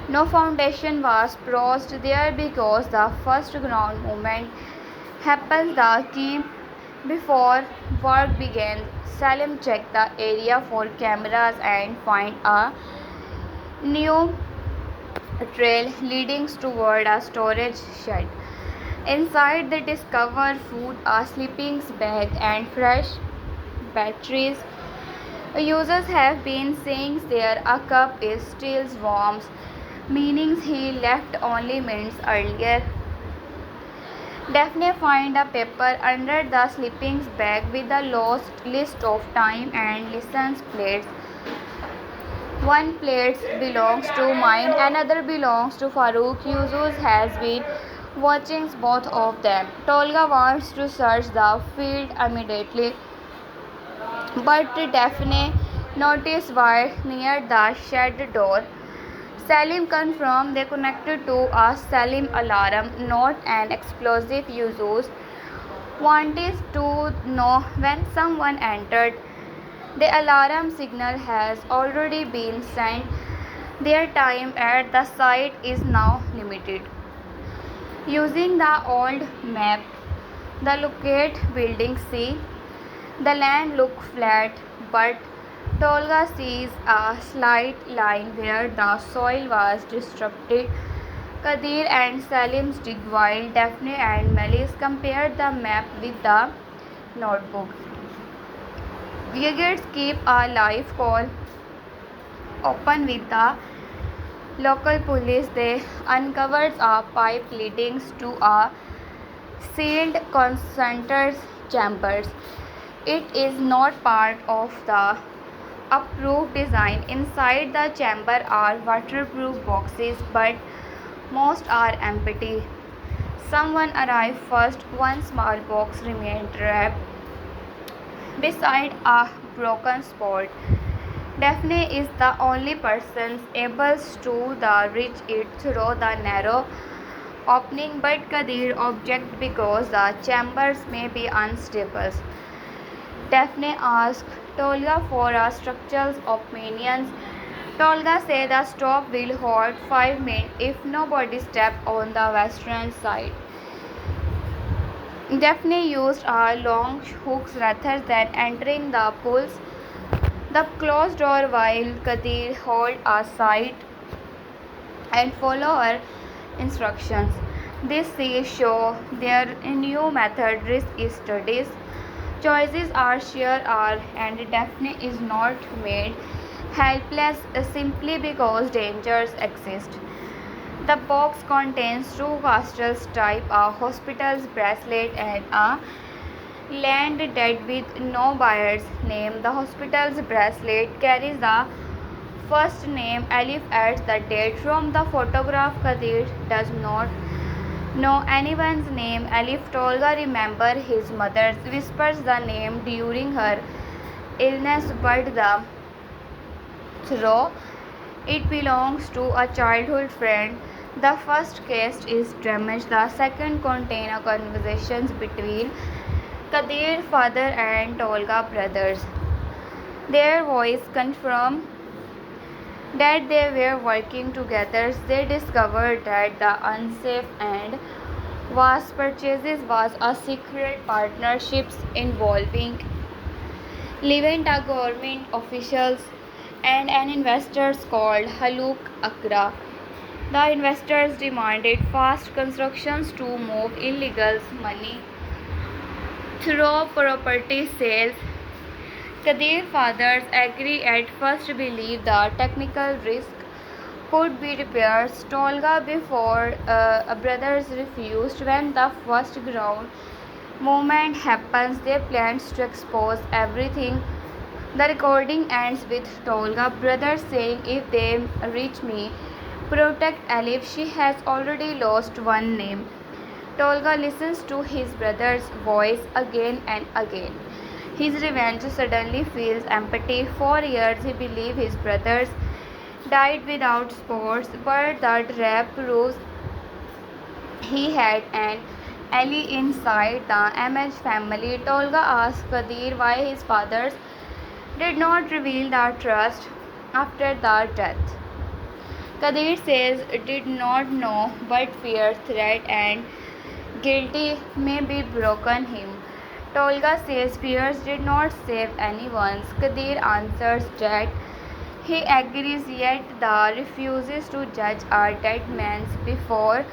[SPEAKER 1] No foundation was crossed there because the first ground movement happens the key before work began. Salim checked the area for cameras and find a new trail leading toward a storage shed. Inside they discover food, a sleeping bag and fresh batteries. Users have been saying there a cup is still warm, meaning he left only minutes earlier. Daphne finds a paper under the sleeping bag with a lost list of time and license plates. One plate belongs to mine, another belongs to Farouk. Yusuf has been watching both of them. Tolga wants to search the field immediately, but Daphne notices wire near the shed door. Salim confirmed they connected to a Salim alarm, not an explosive. Users wanted to know when someone entered. The alarm signal has already been sent. Their time at the site is now limited. Using the old map, the locate building C. The land looks flat, but Tolga sees a slight line where the soil was disrupted. Kadir and Salim dig while Daphne and Melis compare the map with the notebook. Brigades keep a live call open with the local police. They uncovered a pipe leading to a sealed concentrator chambers. It is not part of the approved design. Inside the chamber are waterproof boxes, but most are empty. Someone arrived first. One small box remained trapped beside a broken spot. Daphne is the only person able to reach it through the narrow opening, but Kadir objects because the chambers may be unstable. Daphne asks Tolga for a structural opinion. Tolga says the stop will hold 5 minutes if nobody steps on the western side. Daphne used a long hooks rather than entering the pools. The closed door while Kadir hold aside and follow her instructions. This sees show their new method risk studies. Choices are shared are and Daphne is not made helpless simply because dangers exist. The box contains two castles type a hospital's bracelet and a land deed with no buyer's name. The hospital's bracelet carries the first name Alif adds the date from the photograph. Kadir does not know anyone's name. Alif Tolga remember his mother's whispers the name during her illness, but the through it belongs to a childhood friend. The first case is damaged. The second contains a conversations between Kadir father and Tolga brothers. Their voice confirmed that they were working together. They discovered that the unsafe and was purchases was a secret partnerships involving Levant government officials and an investors called Haluk Akra. The investors demanded fast constructions to move illegal money through property sales. Kadir fathers agree at first believe the technical risk could be repaired. Tolga before brothers refused. When the first ground movement happens, they plan to expose everything. The recording ends with Tolga brothers saying, "If they reach me, protect Alif. She has already lost one name." Tolga listens to his brother's voice again and again. His revenge suddenly feels empty. For years he believed his brothers died without sports, but the trap proves he had an ally inside the MH family. Tolga asks Kadir why his fathers did not reveal the trust after the death. Kadir says did not know, but fear, threat, and guilty may be broken him. Tolga says fears did not save anyone. Kadir answers that he agrees, yet the refuses to judge a dead man before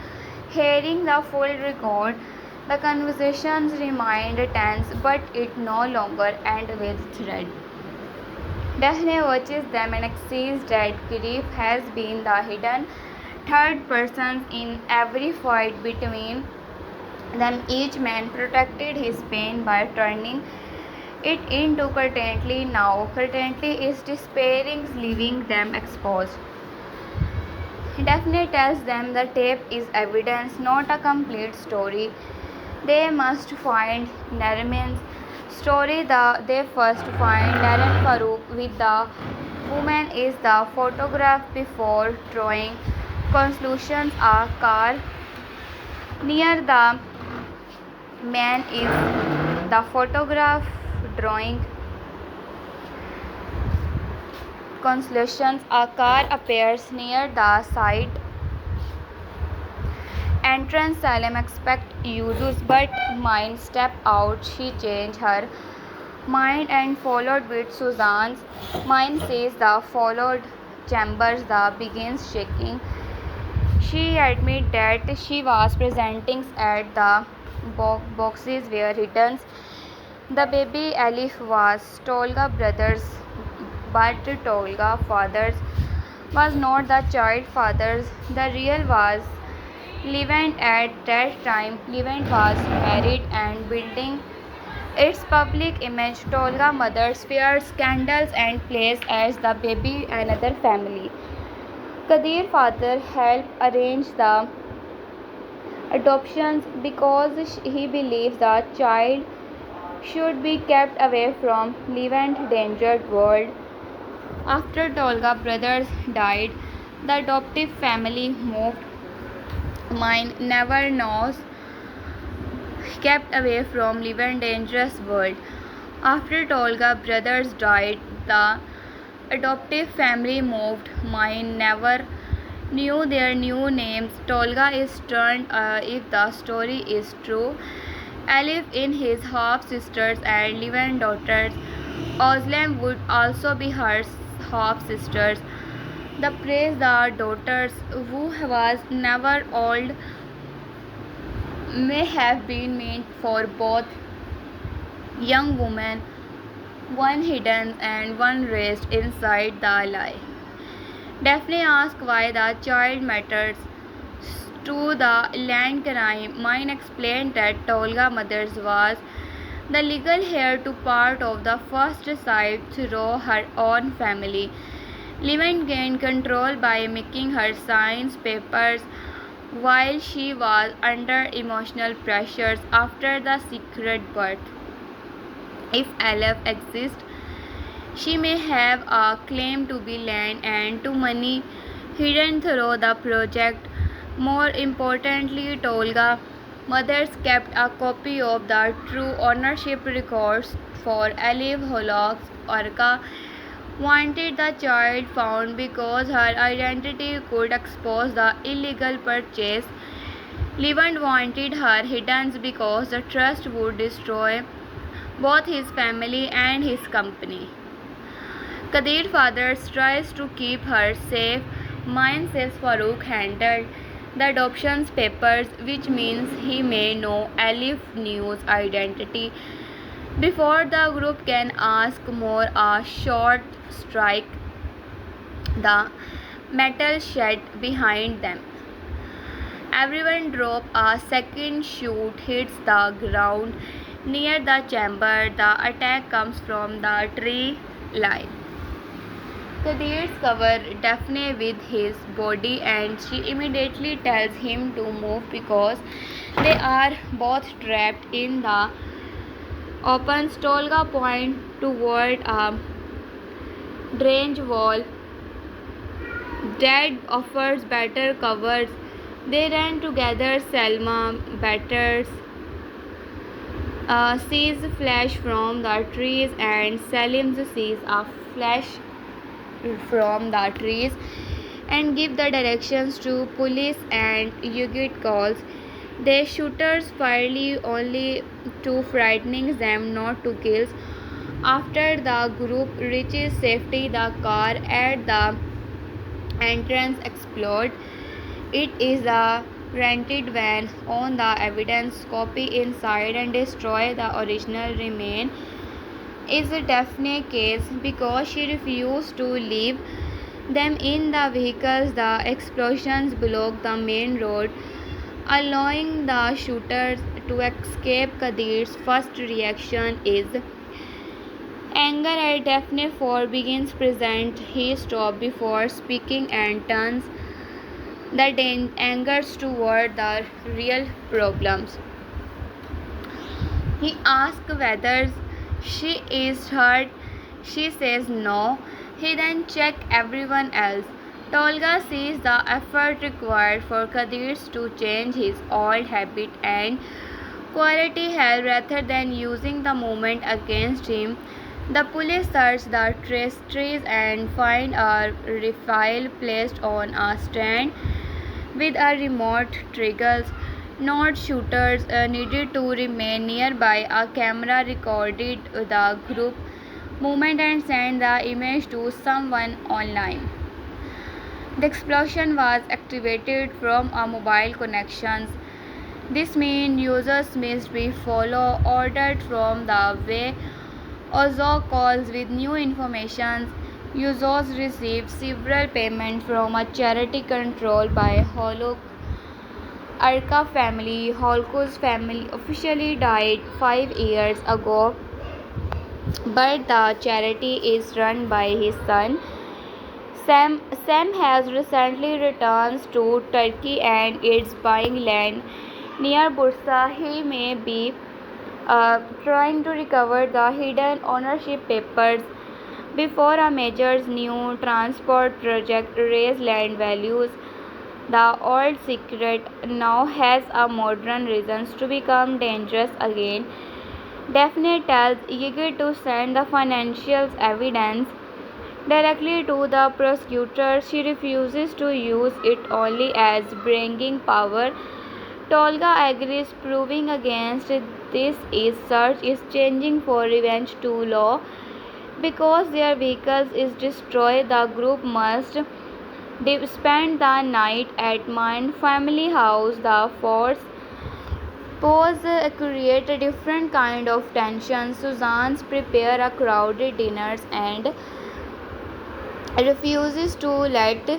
[SPEAKER 1] hearing the full record. The conversations remain tense, but it no longer ends with threat. Daphne watches them and sees that grief has been the hidden third person in every fight between them. Each man protected his pain by turning it into certainty. Now certainty is despairing, leaving them exposed. Daphne tells them the tape is evidence, not a complete story. They must find Nariman's story. They first find Naren Farooq with the woman is the photograph before drawing conclusions. A car near the man is the photograph drawing conclusions. A car appears near the site entrance. Salem expect uses but mind step out. She changed her mind and followed with Suzanne's mind says the followed chambers the begins shaking. She admits that she was presenting at the boxes where written the baby Alif was Tolga brothers, but Tolga fathers was not the child fathers. The real was Levant at that time. Levant was married and building its public image. Tolga mother's feared scandals and placed as the baby another family. Kadir father helped arrange the adoptions because he believes the child should be kept away from Levant dangerous world. After Tolga brothers died, the adoptive family moved. Mine never knows kept away from Levant dangerous world. After Tolga brothers died, the adoptive family moved. Mine never knew their new names. Tolga is turned if the story is true. Alif in his half sisters and Levant daughters Oslam would also be her half-sisters. The praise the daughters, who was never old, may have been meant for both young women, one hidden and one raised inside the lie. Daphne asks why the child matters to the land crime. Mine explained that Tolga's mother was the legal heir to part of the first site through her own family. Levin gained control by making her sign papers while she was under emotional pressures after the secret birth. If Aleph exists, she may have a claim to the land and to money hidden through the project. More importantly, Tolga mothers kept a copy of the true ownership records for Aleph Holok's Orca wanted the child found because her identity could expose the illegal purchase. Levant wanted her hidden because the trust would destroy both his family and his company. Kadir's father tries to keep her safe. Mine says Farouk handled the adoption papers, which means he may know Alif New's identity before the group can ask more. A short strike the metal shed behind them. Everyone drop. A second shoot hits the ground near the chamber. The attack comes from the tree line. Kadir covers Daphne with his body and she immediately tells him to move because they are both trapped in the open. Stolga points toward a drainage wall that offers better covers. They ran together. Selma batters sees flash from the trees and Salim sees a flash from the trees and give the directions to police and Yugit calls. The shooters fairly only to frightening them not to kill. After the group reaches safety, the car at the entrance explodes. It is a rented van on the evidence copy inside and destroy the original remain is a Daphne case because she refused to leave them in the vehicles. The explosions block the main road, allowing the shooters to escape. Kadir's first reaction is anger at Daphne for being present. He stops before speaking and turns the angers toward the real problems. He asks whether she is hurt. She says no. He then checks everyone else. Tolga sees the effort required for Kadir to change his old habit and quality hell rather than using the moment against him. The police search the trees and find a rifle placed on a stand with a remote triggers. Not shooters needed to remain nearby. A camera recorded the group movement and sent the image to someone online. The explosion was activated from a mobile connections. This means users must be follow ordered from the way Ozo calls with new information. Users received several payments from a charity controlled by Holok Arka family. Holko's family officially died 5 years ago, but the charity is run by his son. Sam has recently returned to Turkey and is buying land near Bursa. He may be trying to recover the hidden ownership papers before a major new transport project raises land values. The old secret now has a modern reasons to become dangerous again. Daphne tells Yigit to send the financial evidence directly to the prosecutor. She refuses to use it only as bringing power. Tolga agrees, proving against this is search is changing for revenge to law. Because their vehicles is destroyed, the group must spend the night at my family house. The force pose create a different kind of tension. Susan's prepare a crowded dinners and refuses to let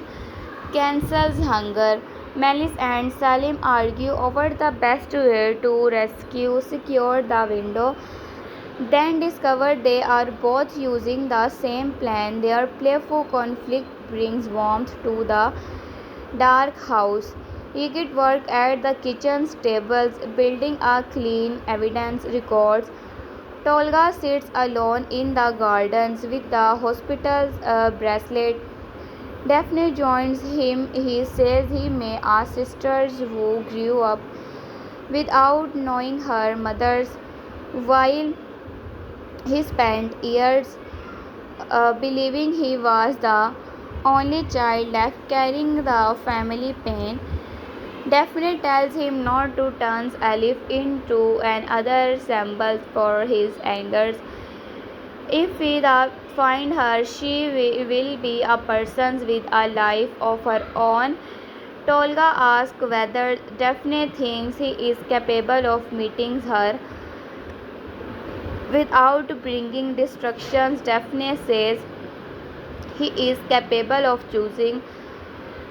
[SPEAKER 1] cancels hunger. Melis and Salim argue over the best way to rescue secure the window, then discover they are both using the same plan. Their playful conflict brings warmth to the dark house. Igit work at the kitchen's tables, building a clean evidence records. Tolga sits alone in the gardens with the hospital's bracelet. Daphne joins him. He says he may ask sisters who grew up without knowing her mothers, while he spent years believing he was the only child left carrying the family pain. Daphne tells him not to turn Alif into another symbol for his angers. If we find her, she will be a person with a life of her own. Tolga asks whether Daphne thinks he is capable of meeting her without bringing destructions. Daphne says he is capable of choosing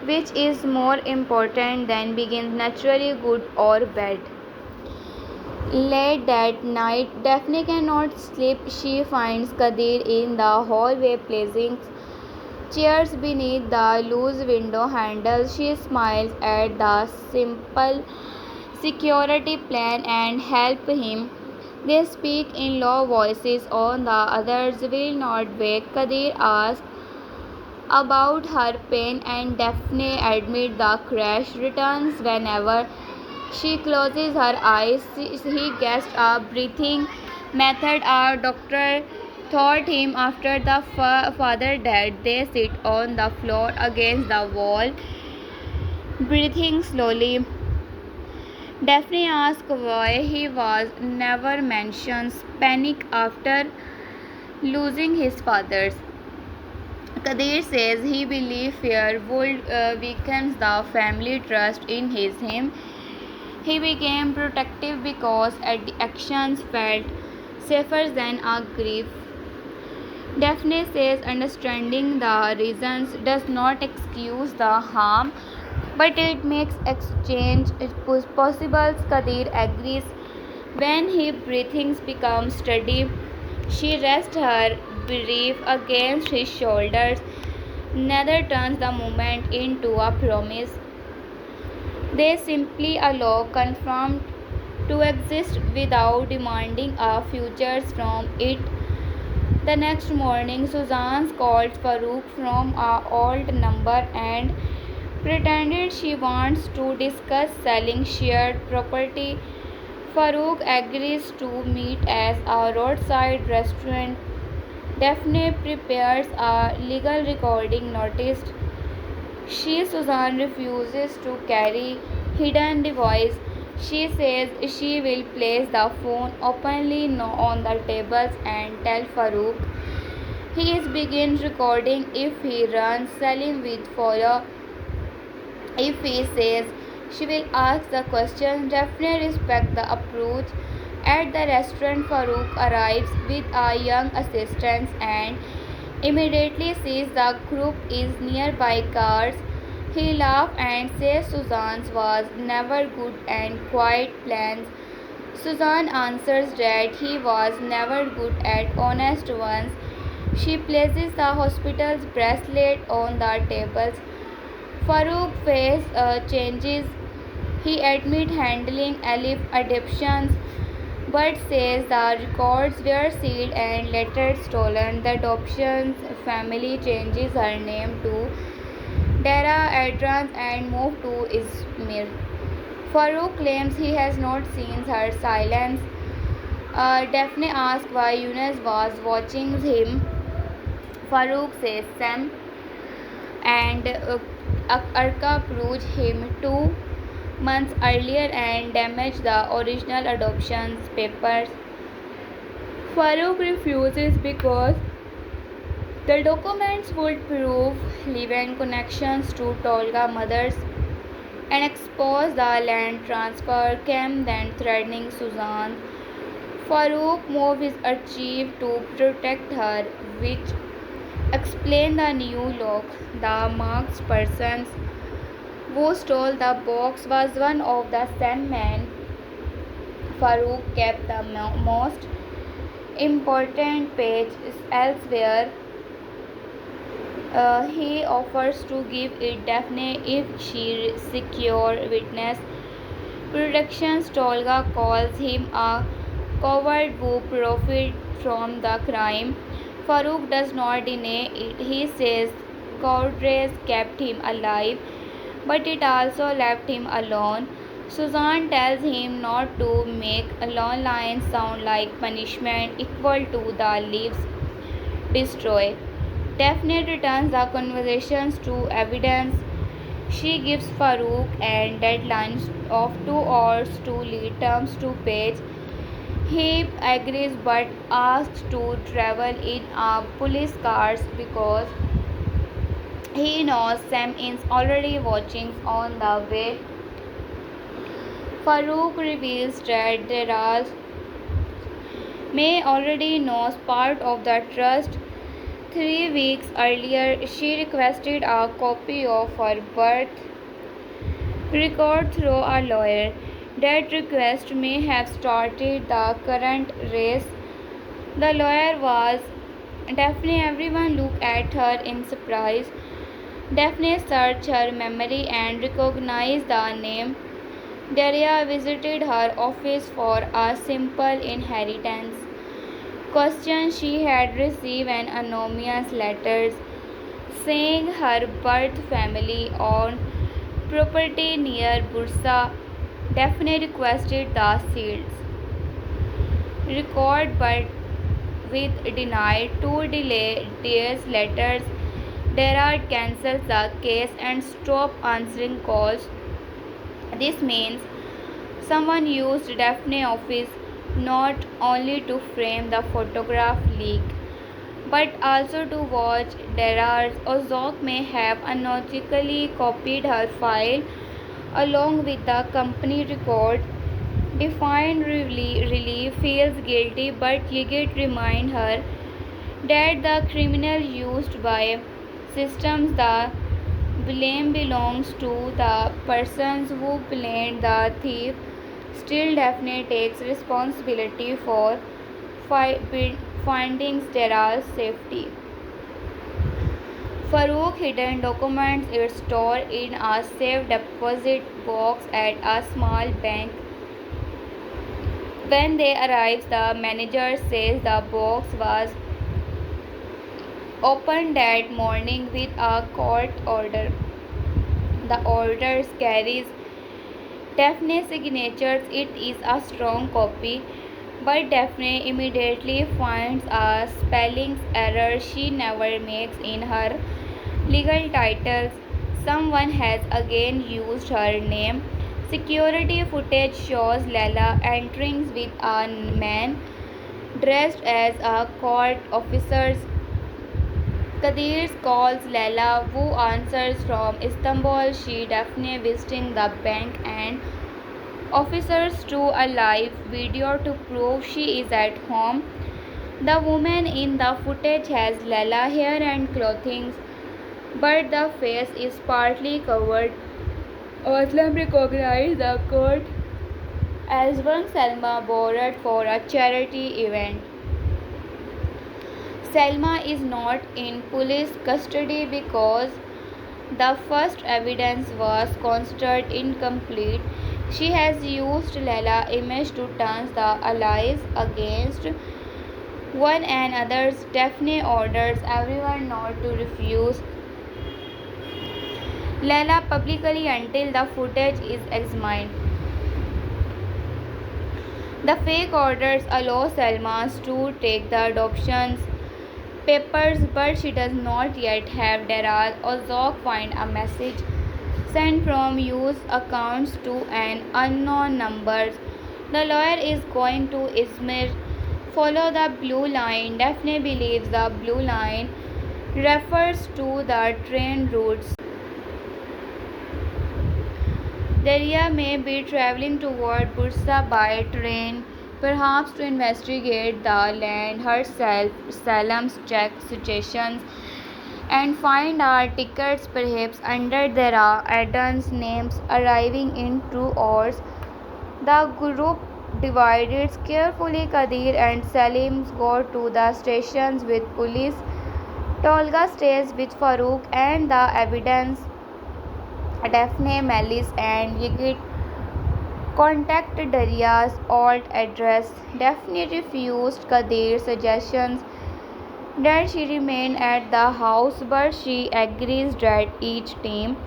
[SPEAKER 1] which is more important than being naturally good or bad. Late that night, Daphne cannot sleep. She finds Kadir in the hallway placing chairs beneath the loose window handles. She smiles at the simple security plan and helps him. They speak in low voices on the others will not wake. Kadir asks about her pain and Daphne admits the crash returns whenever she closes her eyes. He guessed a breathing method our doctor taught him after the father died. They sit on the floor against the wall, breathing slowly. Daphne asks why he was never mentions panic after losing his father. Kadir says he believes fear would weaken the family trust in him. He became protective because the actions felt safer than a grief. Daphne says understanding the reasons does not excuse the harm, but it makes exchange possible. Kadir agrees. When his breathing becomes steady, she rests her brief against his shoulders. Neither turns the moment into a promise. They simply allow confirmed to exist without demanding a future from it. The next morning, Suzanne called Farouk from an old number and pretended she wants to discuss selling shared property. Farouk agrees to meet at a roadside restaurant. Daphne prepares a legal recording notice. Suzanne refuses to carry hidden device. She says she will place the phone openly on the tables and tell Farouk he is begin recording if he runs. Salim will follow if he says she will ask the question. Daphne respects the approach. At the restaurant, Farouk arrives with a young assistant and immediately sees the group is nearby cars. He laughs and says Suzanne's was never good and quiet plans. Suzanne answers that he was never good at honest ones. She places the hospital's bracelet on the tables. Farouk face changes. He admits handling Alif adoptions but says the records were sealed and later stolen. The adoption family changes her name to Dara Adrans and moved to Izmir. Farouk claims he has not seen her silence. Daphne asks why Yunus was watching him. Farouk says Sam and Arka approached him 2 months earlier and damaged the original adoption papers. Farouk refuses because The documents would prove Levan connections to Tolga mothers and expose the land transfer scam then threatening Suzanne. Farouk move is achieved to protect her, which explain the new look. The marked persons who stole the box was one of the same men. Farouk kept the most important page elsewhere. He offers to give it Daphne if she secure witness protection. Tolga calls him a coward who profit from the crime. Farouk does not deny it. He says cowardice kept him alive, but it also left him alone. Suzanne tells him not to make a long line sound like punishment equal to the lives destroyed. Daphne returns the conversations to evidence. She gives Farouk a deadline of 2 hours to lead terms to Page. He agrees but asks to travel in a police car because he knows Sam is already watching on the way. Farouk reveals that Deraz May already knows part of the trust. 3 weeks earlier, she requested a copy of her birth record through a lawyer. That request may have started the current race. The lawyer was Daphne. Everyone looked at her in surprise. Daphne searched her memory and recognized the name. Daria visited her office for a simple inheritance question. She had received an anonymous letter saying her birth family owned property near Bursa. Daphne requested the seals record but with denied. 2 days later, Derard cancels the case and stopped answering calls. This means someone used Daphne office not only to frame the photograph leak, but also to watch Derard. Ozok may have unknowingly copied her file along with the company record. Defined relief feels guilty, but Yigit reminds her that the criminal used by systems. The blame belongs to the persons who blamed the thief. Still, Daphne takes responsibility for finding Steral's safety. Farouk hidden documents is stored in a safe deposit box at a small bank. When they arrive, the manager says the box was opened that morning with a court order. The order carries Daphne's signatures. It is a strong copy, but Daphne immediately finds a spelling error she never makes in her legal titles. Someone has again used her name. Security footage shows Leila entering with a man dressed as a court officer. Kadir calls Leila, who answers from Istanbul. She Daphne visiting the bank and officers to a live video to prove she is at home. The woman in the footage has Leila hair and clothing, but the face is partly covered. Aslam recognized the court as one Selma borrowed for a charity event. Selma is not in police custody because the first evidence was considered incomplete. She has used Leila image to turn the allies against one another. Daphne orders everyone not to refuse Leila publicly until the footage is examined. The fake orders allow Selma to take the adoptions papers, but she does not yet have Daraz. Ozok find a message sent from used accounts to an unknown number. The lawyer is going to Izmir. Follow the blue line. Daphne believes the blue line refers to the train routes. Daria may be traveling toward Bursa by train, perhaps to investigate the land herself. Salam's check situations and find our tickets, perhaps under there are Adan's names arriving in 2 hours. The group divided carefully. Kadir and Salim go to the stations with police. Tolga stays with Farooq and the evidence. Daphne, Melis, and Yigit contact Daria's old address. Daphne refused Kadir's suggestions that she remain at the house, but she agrees that each team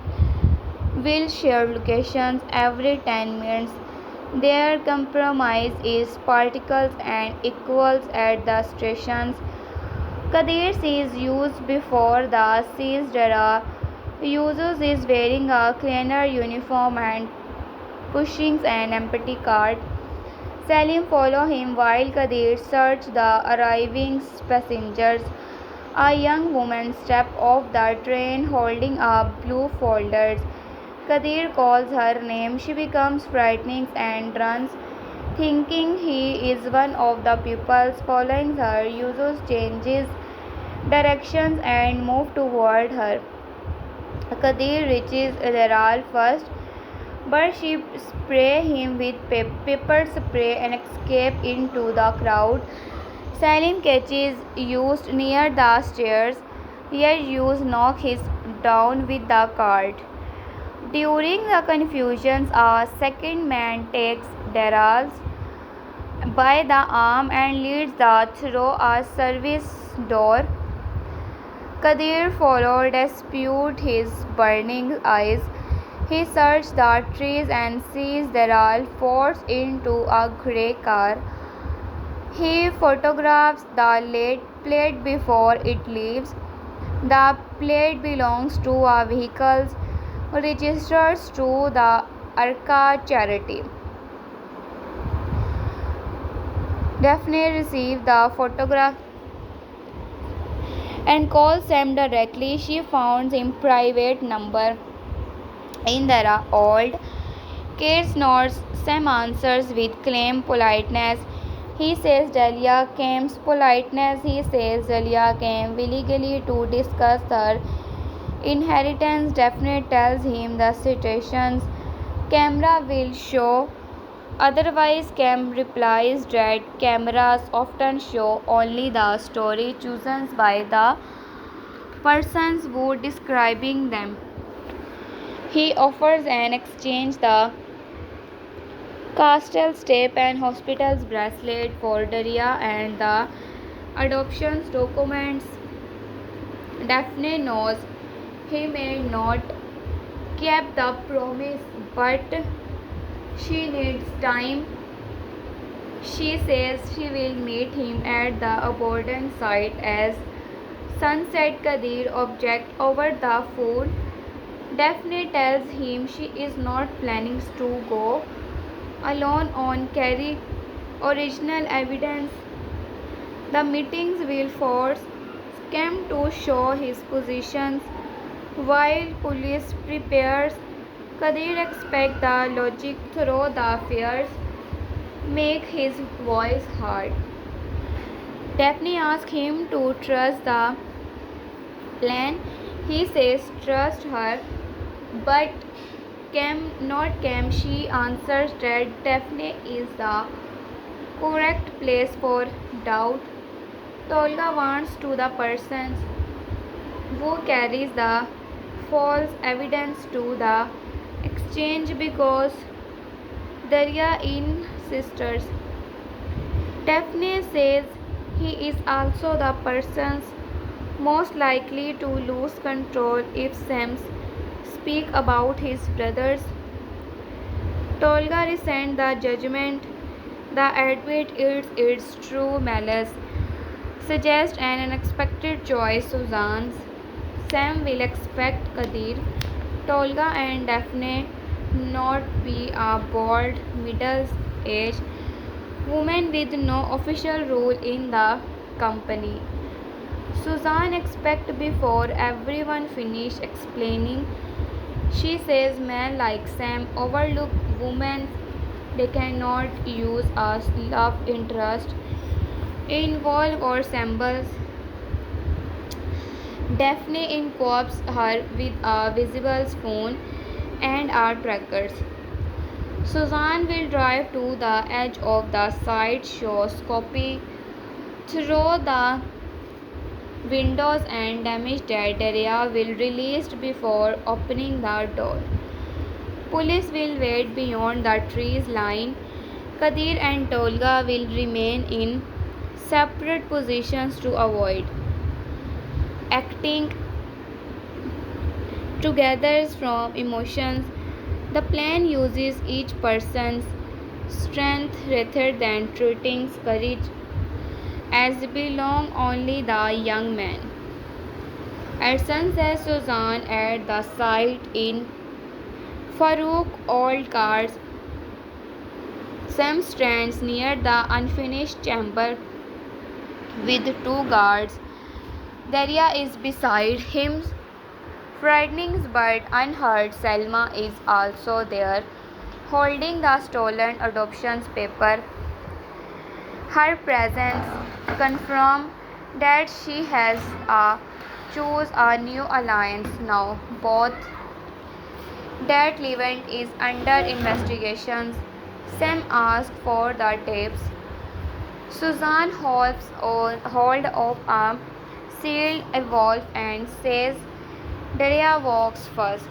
[SPEAKER 1] will share locations every 10 minutes. Their compromise is particles and equals at the stations. Kadir sees used before the sees Dara uses is wearing a cleaner uniform and pushing an empty cart. Salim follows him while Kadir searches the arriving passengers. A young woman steps off the train holding a blue folder. Kadir calls her name. She becomes frightened and runs, thinking he is one of the pupils following her. Yusuf changes directions and moves toward her. Kadir reaches Leral first, but she sprays him with pepper spray and escapes into the crowd. Salim catches Yus near the stairs, yet Yus knocks him down with the cart. During the confusion, a second man takes Daral by the arm and leads the through a service door. Kadir followed, spewed his burning eyes. He searches the trees and sees Daral forced into a grey car. He photographs the plate before it leaves. The plate belongs to a vehicle registered to the Arca charity. Daphne received the photograph and calls Sam directly. She found him private number in their old case notes. Sam answers with calm politeness. He says Dahlia came's politeness. He says Dahlia came illegally to discuss her inheritance. Daphne tells him the situations camera will show. Otherwise, Cam replies that cameras often show only the story chosen by the persons who describing them. He offers an exchange the castle step and hospital's bracelet for Daria and the adoption's documents. Daphne knows he may not keep the promise, but she needs time. She says she will meet him at the abandoned site as sunset. Kadir objects over the food. Daphne tells him she is not planning to go alone on carry original evidence. The meetings will force Cam to show his positions while police prepares. Kadir expects the logic through the fears make his voice heard. Daphne asks him to trust the plan. He says trust her, but not Cam. She answers that Daphne is the correct place for doubt. Tolga wants to the persons who carries the false evidence to the exchange because Daria insists. Daphne says he is also the person most likely to lose control if Sam speaks about his brothers. Tolga resents the judgment. The admit its true malice. Suggests an unexpected choice. Susan's Sam will expect Kadir, Tolga and Daphne not be a bored, middle-aged woman with no official role in the company. Suzanne expects before everyone finishes explaining. She says men like Sam overlook women they cannot use as love interest, involve or symbols. Daphne incorporates her with a visible phone and our trackers. Suzanne will drive to the edge of the sideshow, copy through the windows and damage that area will released before opening the door. Police will wait beyond the trees line. Kadir and Tolga will remain in separate positions to avoid acting together from emotions. The plan uses each person's strength rather than treating courage as belong only the young man. At sunset, Suzanne at the site in Farouk old cars. Sam stands near the unfinished chamber with two guards. Daria is beside him, frightening but unhurt. Selma is also there, holding the stolen adoption paper. Her presence confirms that she has choose a new alliance now. Both that event is under investigation. Sam asks for the tapes. Suzanne hold up a sealed envelope and says Daria walks first.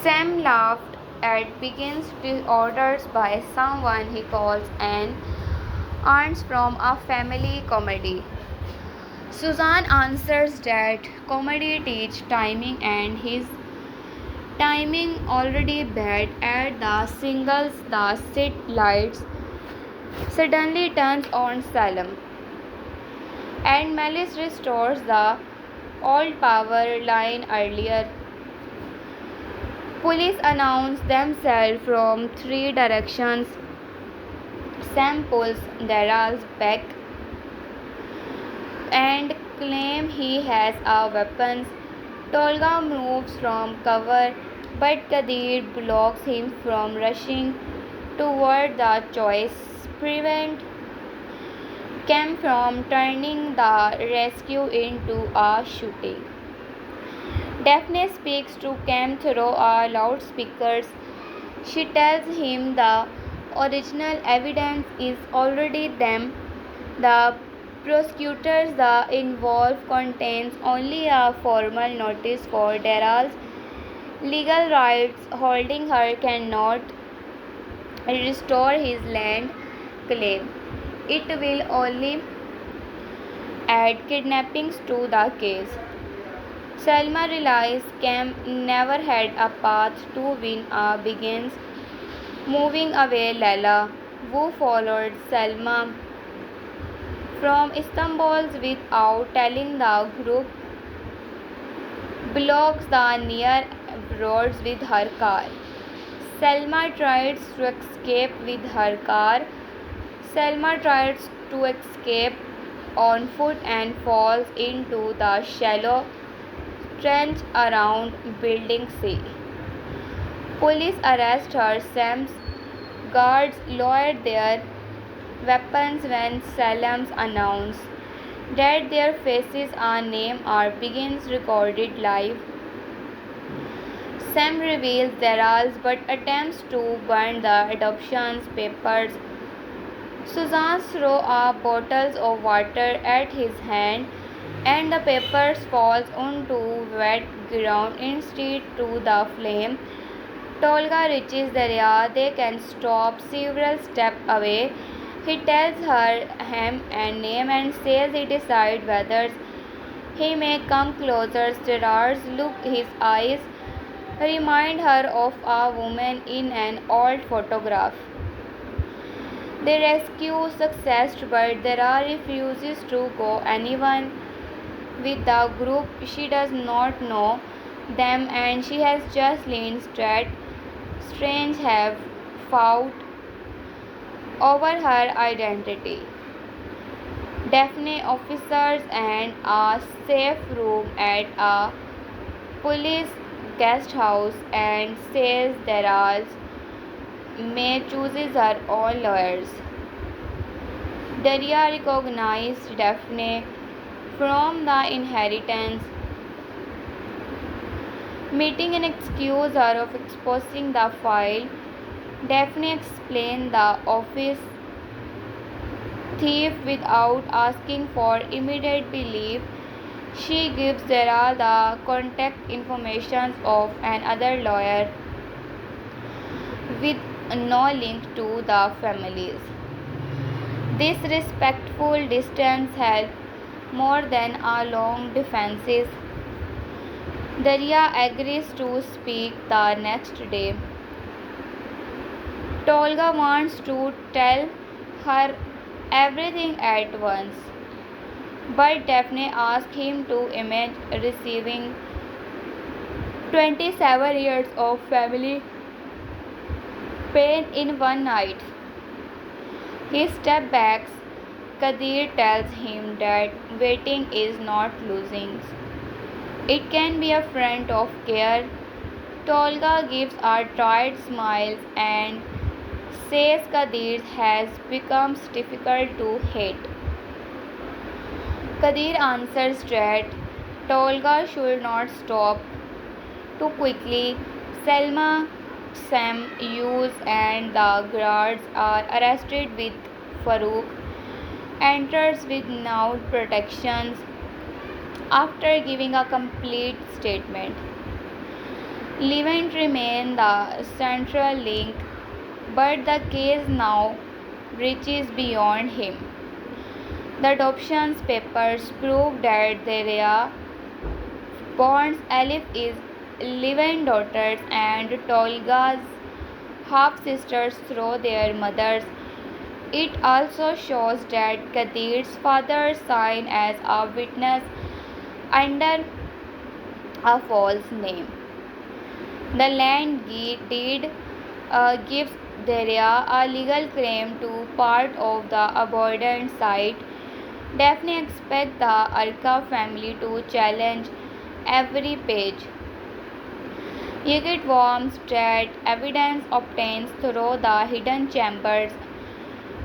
[SPEAKER 1] Sam laughed and begins disorders by someone he calls an aunt from a family comedy. Suzanne answers that comedy teach timing and his timing already bad at the singles the city lights suddenly turns on Salem and Malice restores the old power line earlier. Police announce themselves from three directions. Sam pulls Darrell's back and claims he has a weapon. Tolga moves from cover, but Kadir blocks him from rushing toward the choice, prevent Cam from turning the rescue into a shooting. Daphne speaks to Cam through a loudspeaker. She tells him the original evidence is already them. The prosecutors the involved contains only a formal notice for Darrell's legal rights, holding her cannot restore his land claim. It will only add kidnappings to the case. Selma realized Cam never had a path to win begins moving away. Lala, who followed Selma from Istanbul without telling the group, blocks the near roads with her car. Selma tries to escape with her car. Selma tries to escape on foot and falls into the shallow trench around Building C. Police arrest her. Sam's guards lowered their weapons when Salem's announced that their faces and names are begins recorded live. Sam reveals Darrell's but attempts to burn the adoption papers. Suzanne throws bottles of water at his hand and the papers falls onto wet ground instead to the flame. Tolga reaches the area. They can stop several steps away. He tells her him and name and says he decides whether he may come closer. Gerard's look, his eyes remind her of a woman in an old photograph. They rescue success, but Dara refuses to go anyone with the group. She does not know them and she has just learned that strange have fought over her identity. Daphne officers and a safe room at a police guest house and says Daraz may chooses her own lawyers. Daria recognized Daphne from the inheritance meeting and accused her of exposing the file. Daphne explained the office thief without asking for immediate belief. She gives Zara the contact information of another lawyer with no link to the families. This respectful distance helped more than a long defenses. Daria agrees to speak the next day. Tolga wants to tell her everything at once, but Daphne asks him to imagine receiving 27 years of family pain in one night. He steps back. Kadir tells him that waiting is not losing. It can be a friend of care. Tolga gives a tired smile and says Kadir has become difficult to hate. Kadir answers that Tolga should not stop too quickly. Selma, Sam, Yus, and the guards are arrested with Farouk enters with now protections after giving a complete statement. Levent remains the central link, but the case now reaches beyond him. The adoption papers prove that Deria Bond's Alif is 11 daughters and Tolga's half sisters through their mothers. It also shows that Kadir's father signed as a witness under a false name. The land deed gives Deria a legal claim to part of the abandoned site. Daphne expects the Arka family to challenge every page. Yigit warns that evidence obtained through the hidden chambers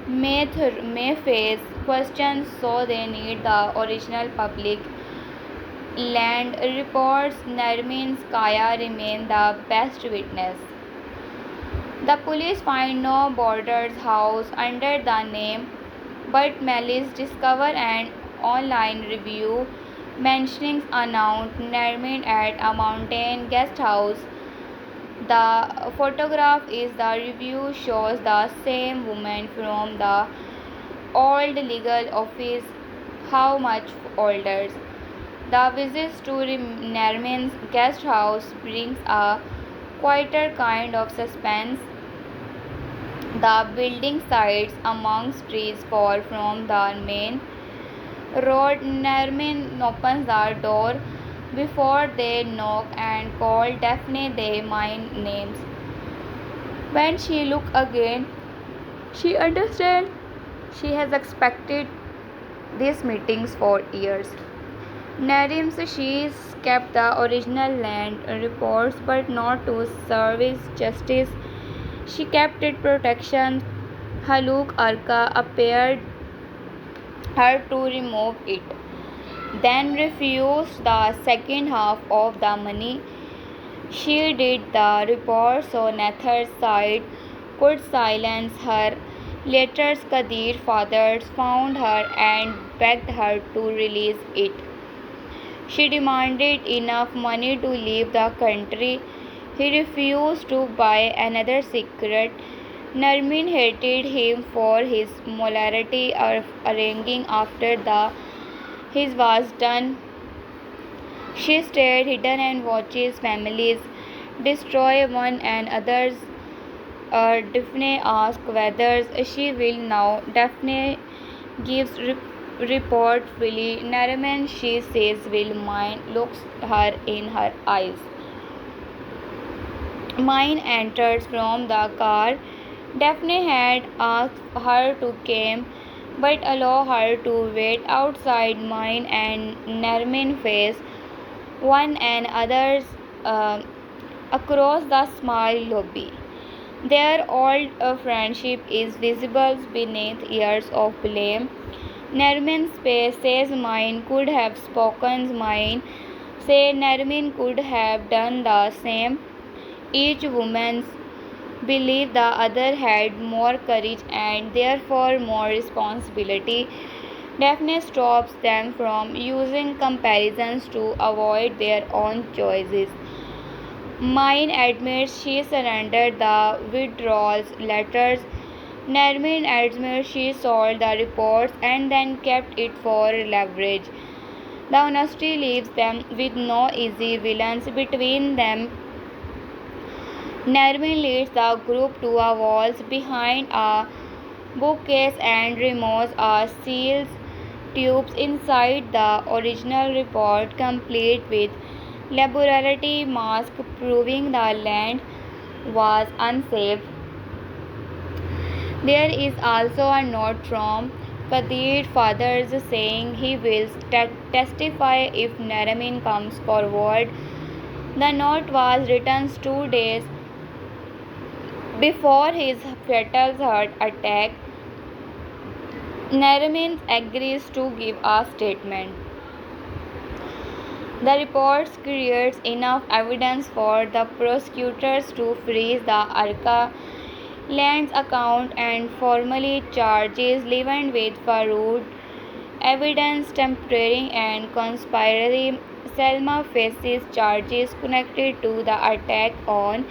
[SPEAKER 1] may face questions, so they need the original public land. Reports Nermin's Kaya remain the best witness. The police find no Borders house under the name, but Melis discover an online review mentioning announced Nermin at a mountain guest house. The photograph is the review shows the same woman from the old legal office, how much older. The visits to Nermin's guest house brings a quieter kind of suspense. The building sits amongst trees far from the main road. Nermin opens the door before they knock and call Daphne their mind names. When she looks again, she understands she has expected these meetings for years. Narims she's kept the original land reports but not to service justice. She kept it protection. Haluk Arka appeared her to remove it, then refused the second half of the money. She did the report so Nathar's side could silence her. Later, Kadir's father found her and begged her to release it. She demanded enough money to leave the country. He refused to buy another secret. Nermin hated him for his morality of arranging after his was done. She stayed hidden and watches families destroy one another's. Daphne asks whether she will now. Daphne gives report fully. Nariman, she says, will mine, looks her in her eyes. Mine enters from the car. Daphne had asked her to come but allow her to wait outside. Mine and Nermin face one another uh, across the small lobby. Their old friendship is visible beneath years of blame. Nermin says mine could have spoken, mine say Nermin could have done the same. Each woman believed the other had more courage and therefore more responsibility. Daphne stops them from using comparisons to avoid their own choices. Mine admits she surrendered the withdrawal letters. Nermin admits she sold the reports and then kept it for leverage. The honesty leaves them with no easy villains between them. Nermin leads the group to a walls behind a bookcase and removes a sealed tubes inside the original report, complete with laboratory mask proving the land was unsafe. There is also a note from Kadir's father saying he will testify if Naramin comes forward. The note was written 2 days before his fatal heart attack. Naramin agrees to give a statement. The report creates enough evidence for the prosecutors to freeze the Arca Land's account and formally charges Levant with fraud, evidence tampering, and conspiracy. Selma faces charges connected to the attack on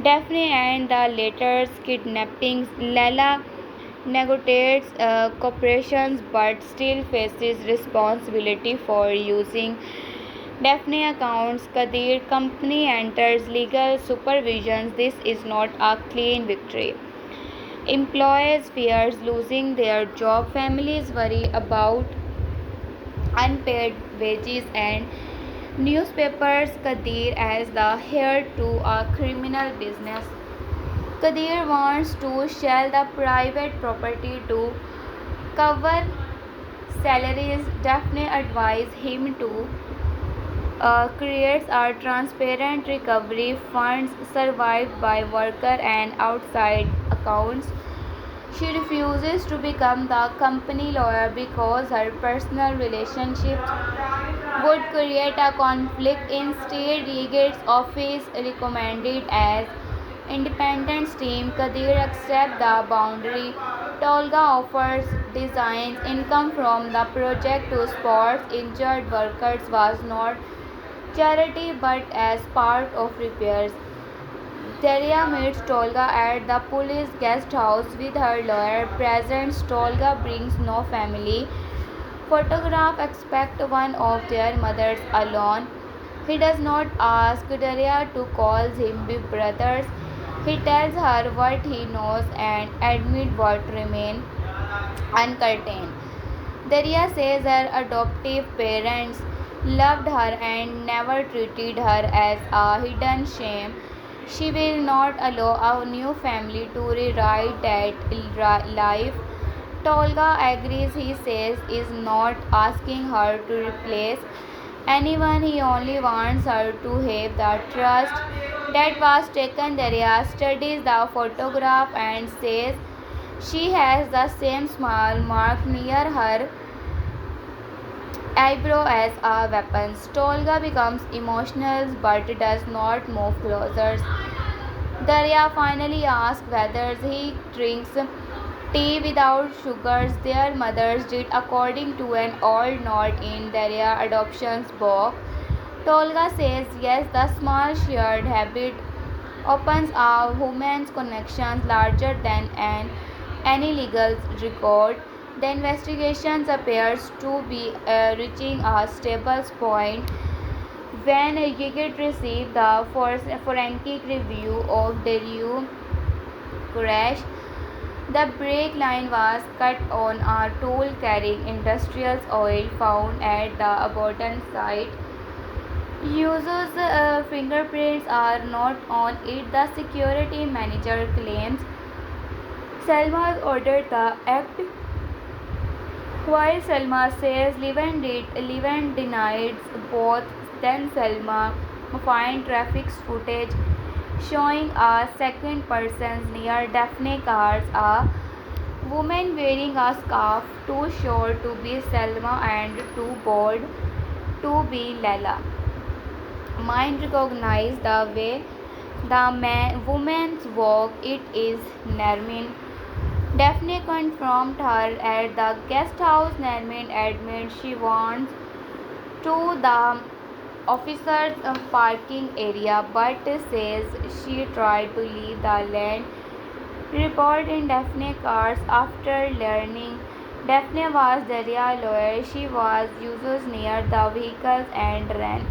[SPEAKER 1] Daphne and the latter's kidnappings. Lala negotiates cooperation but still faces responsibility for using Daphne accounts. Kadir company enters legal supervision. This is not a clean victory. Employees fear losing their job. Families worry about unpaid wages and newspapers Kadir as the heir to a criminal business. Kadir wants to sell the private property to cover salaries. Daphne advises him to creates a transparent recovery funds survived by worker and outside accounts. She refuses to become the company lawyer because her personal relationships would create a conflict. Instead, Regate's office recommended as independent team. Kadir accepts the boundary. Tolga offers designs income from the project to support injured workers was not charity but as part of repairs. Daria meets Tolga at the police guest house with her lawyer present. Tolga brings no family photograph except one of their mothers alone. He does not ask Daria to call him brothers. He tells her what he knows and admits what remains uncertain. Daria says her adoptive parents loved her and never treated her as a hidden shame. She will not allow a new family to rewrite that life. Tolga agrees. He says is not asking her to replace anyone. He only wants her to have the trust that was taken. Daria studies the photograph and says she has the same small mark near her eyebrow as a weapon. Tolga becomes emotional but does not move closer. Daria finally asks whether he drinks tea without sugars. Their mothers did according to an old note in Daria adoption's book. Tolga says yes, the small shared habit opens a woman's connections larger than any legal record. The investigation appears to be reaching a stable point when Gigit received the forensic review of Deleu crash. The brake line was cut on a tool carrying industrial oil found at the abandoned site. Users' fingerprints are not on it, the security manager claims. Selma ordered the act While Selma says Levin denies both, then Selma finds traffic footage showing a second person near Daphne cars a woman wearing a scarf too short to be Selma and too bold to be Lela. Mind recognizes the way woman's walk. It is Nermin. Daphne confronts her at the guest house. Nermin admits she wants to the officer's parking area but says she tried to leave the land report in Daphne cars after learning Daphne was the real lawyer. She was used near the vehicles and ran.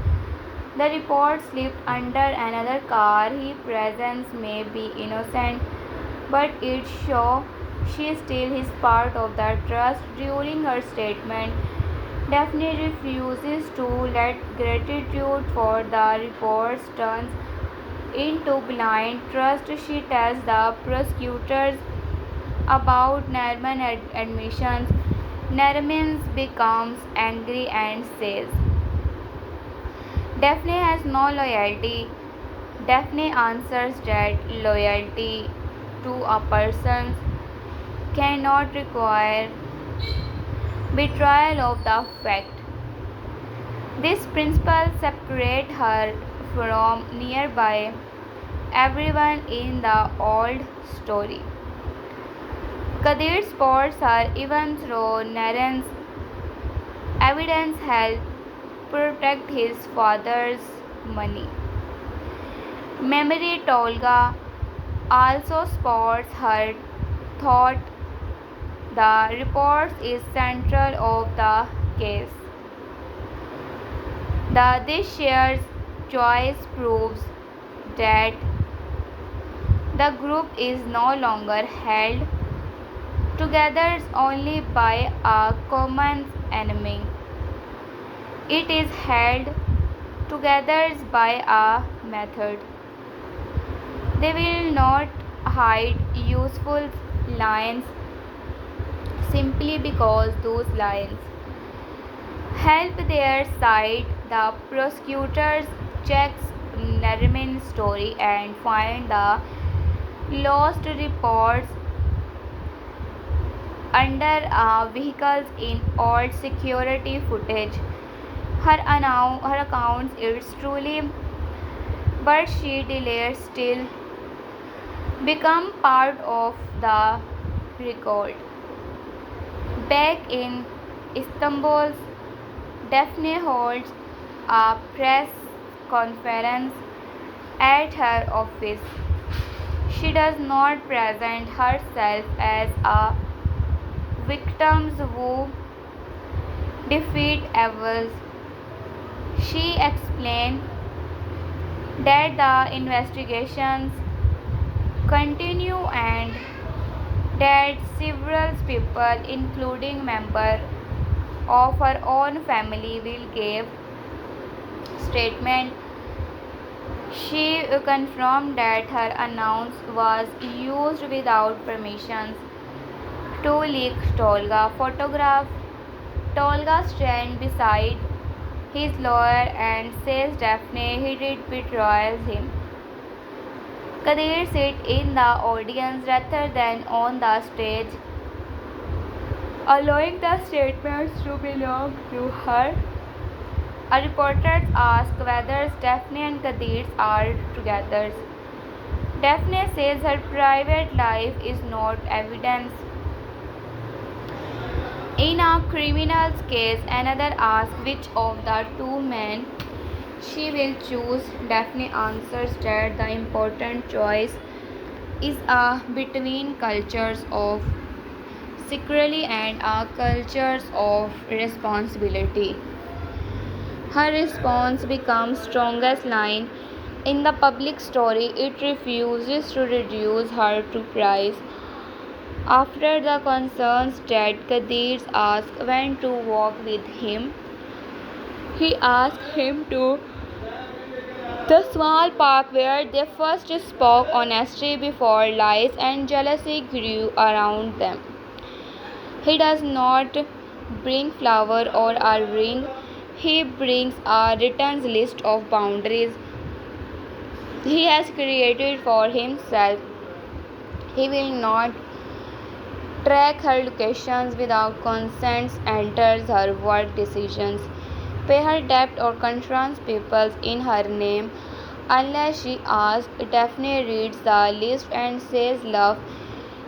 [SPEAKER 1] The report slipped under another car. His presence may be innocent, but it shows she still is part of the trust. During her statement, Daphne refuses to let gratitude for the reports turns into blind trust. She tells the prosecutors about Nerman's admissions. Nerman becomes angry and says, Daphne has no loyalty. Daphne answers that loyalty to a person cannot require betrayal of the fact. This principle separates her from nearby everyone in the old story. Kadir spots her even though Naren's evidence helped protect his father's money. Memory Tolga also spots her thought the report is central of the case. This shared choice proves that the group is no longer held together only by a common enemy. It is held together by a method. They will not hide useful lines simply because those lines help their side. The prosecutors checks Nerman's story and find the lost reports under vehicles in old security footage. Her accounts is truly, but she delays still become part of the record. Back in Istanbul, Daphne holds a press conference at her office. She does not present herself as a victim who defeat evil. She explained that the investigations continue and that several people, including members of her own family, will give statement. She confirmed that her announce was used without permissions to leak Tolga photograph. Tolga stands beside his lawyer and says Daphne he did betray him. Kadir sits in the audience rather than on the stage, allowing the statements to belong to her. A reporter asks whether Daphne and Kadir are together. Daphne says her private life is not evidence. In a criminal case, another asks which of the two men she will choose. Daphne answers that the important choice is between cultures of secrecy and cultures of responsibility. Her response becomes strongest line in the public story. It refuses to reduce her to price. After the concerns that Kadir asked when to walk with him, he asked him to the small park where they first spoke honestly before lies and jealousy grew around them. He does not bring flower or a ring. He brings a written list of boundaries he has created for himself. He will not track her locations without consent, enters her work decisions, pay her debt or confronts people in her name unless she asks. Daphne reads the list and says love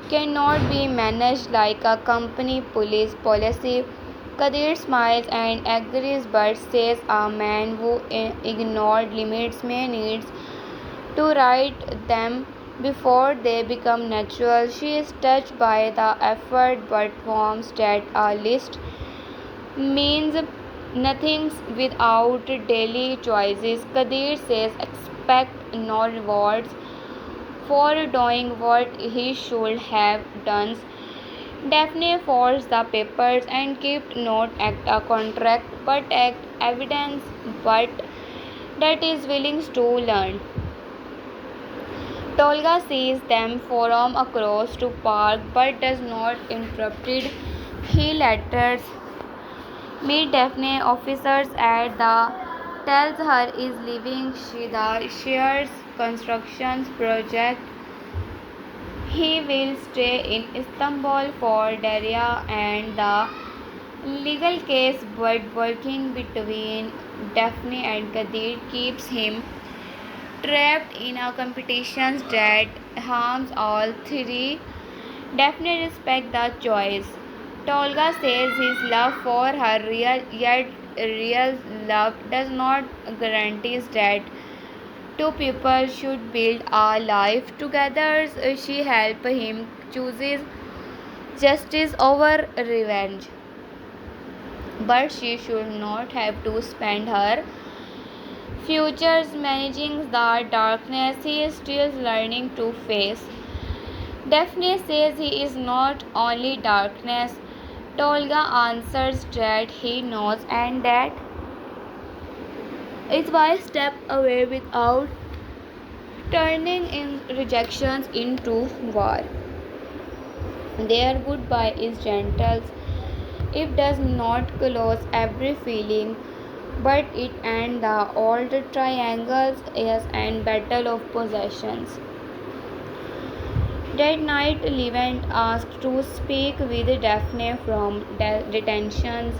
[SPEAKER 1] cannot be managed like a company police policy. Kadir smiles and agrees but says a man who ignored limits may need to write them before they become natural. She is touched by the effort but forms that a list means nothing without daily choices. Kadir says expect no rewards for doing what he should have done. Daphne forged the papers and kept not act a contract but act evidence but that is willing to learn. Tolga sees them from across to park but does not interrupt it. He letters meet Daphne officers at the tells her is leaving the shares constructions project. He will stay in Istanbul for Daria and the legal case but working between Daphne and Kadir keeps him trapped in a competition that harms all three. Daphne respects the choice. Tolga says his love for her yet real love does not guarantee that two people should build a life together. She helps him chooses justice over revenge. But she should not have to spend her futures managing the darkness he is still learning to face. Daphne says he is not only darkness. Tolga answers that he knows and that is why step away without turning in rejections into war. Their goodbye is gentle. It does not close every feeling, but it ends the old triangles yes, and battle of possessions. That night, Levent asked to speak with Daphne from detentions.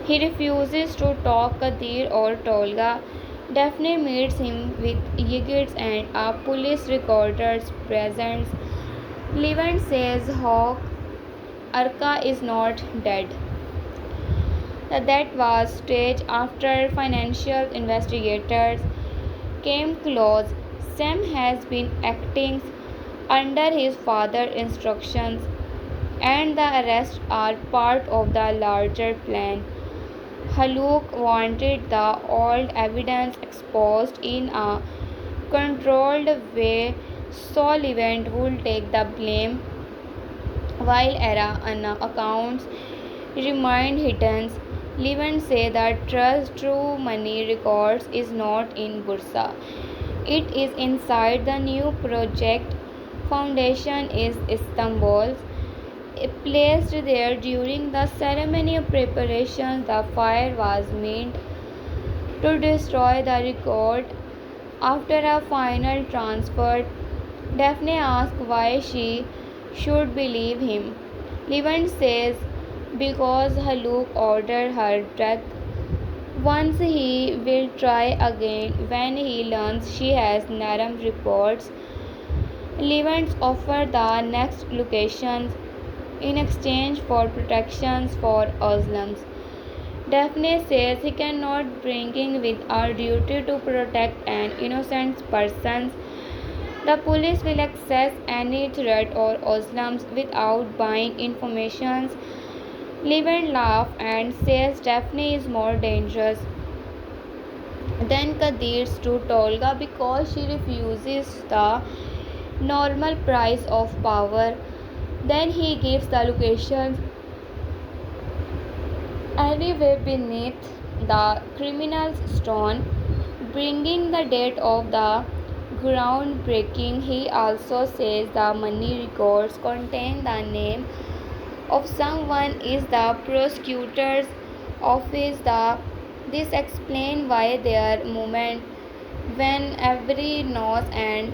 [SPEAKER 1] He refuses to talk Kadir or Tolga. Daphne meets him with Yigits and a police recorder's presence. Levent says Hawk Arka is not dead. That was staged after financial investigators came close. Sam has been acting under his father's instructions, and the arrests are part of the larger plan. Haluk wanted the old evidence exposed in a controlled way so Levent would take the blame while era accounts remained hidden. Levent said that trust through money records is not in Bursa. It is inside the new project foundation is Istanbul. Placed there during the ceremony of preparation, the fire was meant to destroy the record. After a final transfer, Daphne asks why she should believe him. Levent says because Haluk ordered her death. Once he will try again when he learns she has Naram reports. Levent offers the next locations in exchange for protections for Muslims. Daphne says he cannot bring in with our duty to protect an innocent person. The police will access any threat or Muslims without buying information. Levent laughs and says Daphne is more dangerous than Kadir's to Tolga because she refuses the normal price of power. Then he gives the locations anyway beneath the criminal's stone, bringing the date of the groundbreaking. He also says the money records contain the name of someone is the prosecutor's office. This explains why their movement when every knows and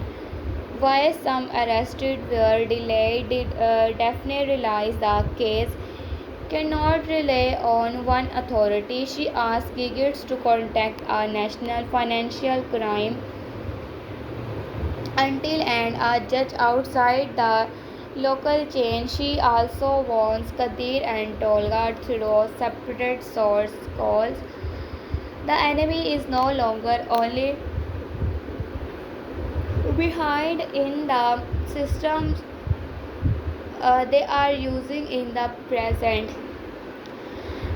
[SPEAKER 1] why some arrested were delayed. Did Daphne realize the case cannot rely on one authority? She asked Giggles to contact a national financial crime until and a judge outside the local chain. She also warns Kadir and Tolga through separate source calls. The enemy is no longer only behind in the systems they are using in the present.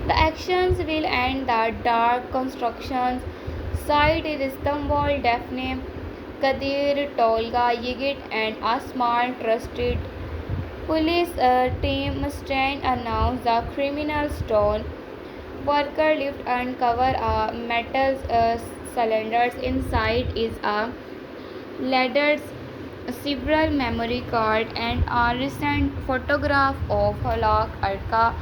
[SPEAKER 1] The actions will end the dark constructions site in Istanbul. Daphne, Kadir, Tolga, Yigit, and a small trusted police team stand announced the criminal stone worker lift uncover a metal cylinders. Inside is a ladder, several memory cards, and a recent photograph of Halak Arka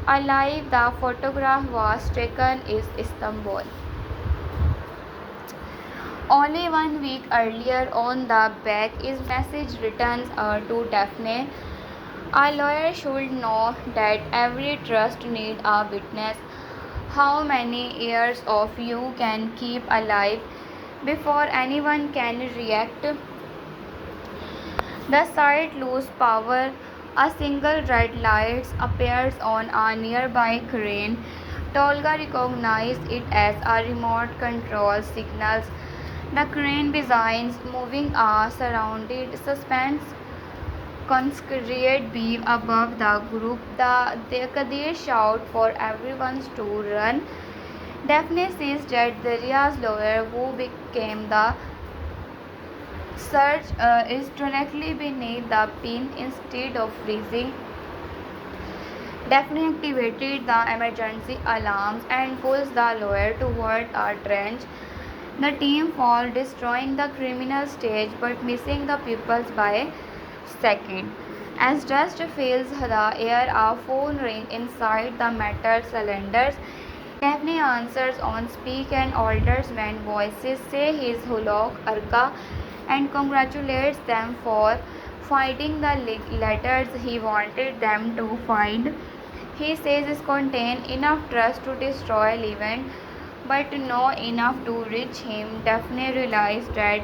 [SPEAKER 1] alive. The photograph was taken in Istanbul only 1 week earlier. On the back is message written to Daphne. A lawyer should know that every trust needs a witness. How many years of you can keep alive before anyone can react? The site loses power. A single red light appears on a nearby crane. Tolga recognizes it as a remote control signal. The crane begins moving a surrounded suspense concrete beam above the group. The Kadir shout for everyone to run. Daphne sees that Daria's lawyer, who became the search, is directly beneath the pin. Instead of freezing, Daphne activated the emergency alarms and pulls the lawyer toward a trench. The team falls, destroying the criminal stage but missing the pupils by second. As dust fills the air, a phone rings inside the metal cylinders. Daphne answers on speak and alters when voices say his Hulok Arka and congratulates them for finding the letters he wanted them to find. He says it contains enough trust to destroy Levent, but not enough to reach him. Daphne realized that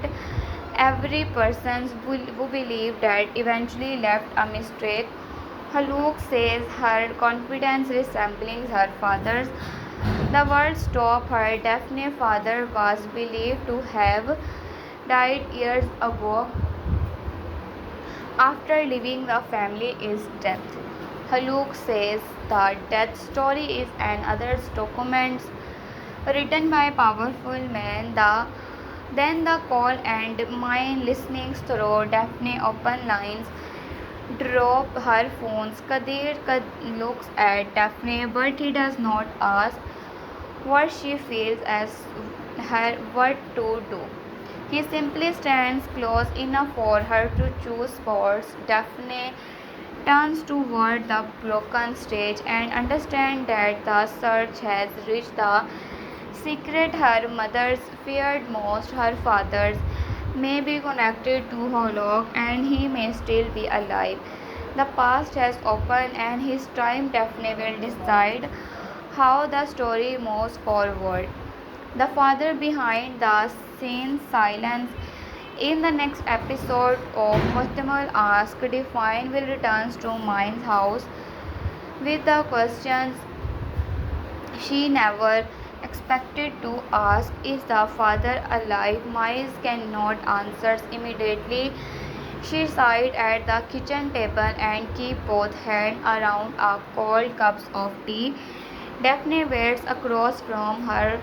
[SPEAKER 1] every person who believed that eventually left a mistake. Haluk says her confidence resembling her father's. The words stop her. Daphne's father was believed to have died years ago after leaving the family is death. Haluk says the death story is another document written by powerful men. Then the call and mind listening through Daphne open lines drop her phones. Kadir looks at Daphne, but he does not ask what she feels as her what to do. He simply stands close enough for her to choose spots. Daphne turns toward the broken stage and understands that the search has reached the secret her mother's feared most. Her father's may be connected to Holok and he may still be alive. The past has opened and his time. Daphne will decide how the story moves forward. The father behind the scenes silence. In the next episode of Muhtemel Ask, Define will return to Mind's house with the questions she never expected to ask. Is the father alive? Miles cannot answer immediately. She sat at the kitchen table and kept both hands around a cold cup of tea. Daphne waits across from her.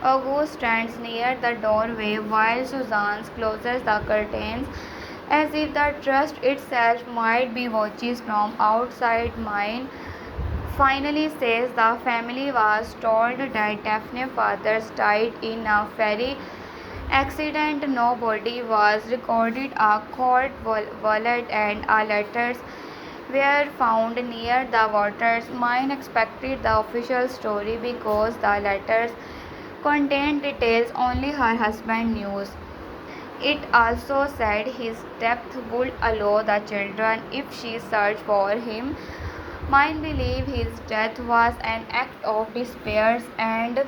[SPEAKER 1] August stands near the doorway while Suzanne closes the curtains as if the trust itself might be watches from outside. Mine finally says the family was told that Daphne's father died in a ferry accident. No body was recorded. A court wallet and a letters were found near the waters. Mine expected the official story because the letters contained details only her husband knew. It also said his death would allow the children if she searched for him. Mine believed his death was an act of despair and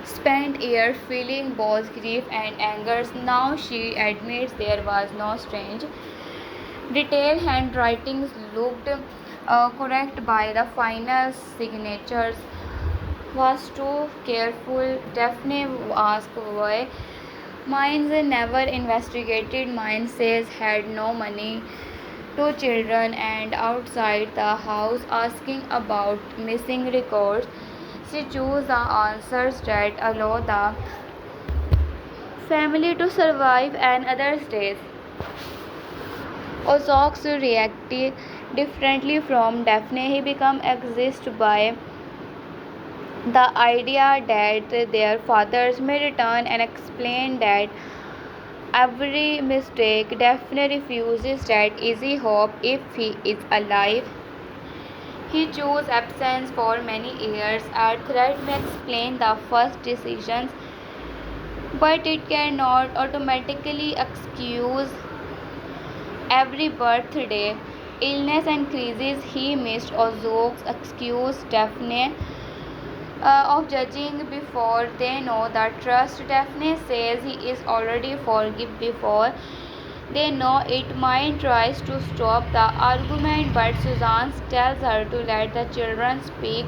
[SPEAKER 1] spent years feeling both grief and anger. Now she admits there was no strange detail. Handwritings looked correct by the final signatures was too careful. Daphne asked why. Mines never investigated. Mine says had no money. Two children and outside the house asking about missing records. She chose the answers that allow the family to survive and other days. Ozok's reacted differently from Daphne. He became exist by the idea that their fathers may return and explain that every mistake. Daphne refuses that easy hope if he is alive. He chose absence for many years. Our threat may explain the first decisions, but it cannot automatically excuse every birthday. Illness and crises he missed. Ozok's excuse Daphne of judging before they know the trust. Daphne says he is already forgive before they know it. Mind tries to stop the argument, but Susan tells her to let the children speak.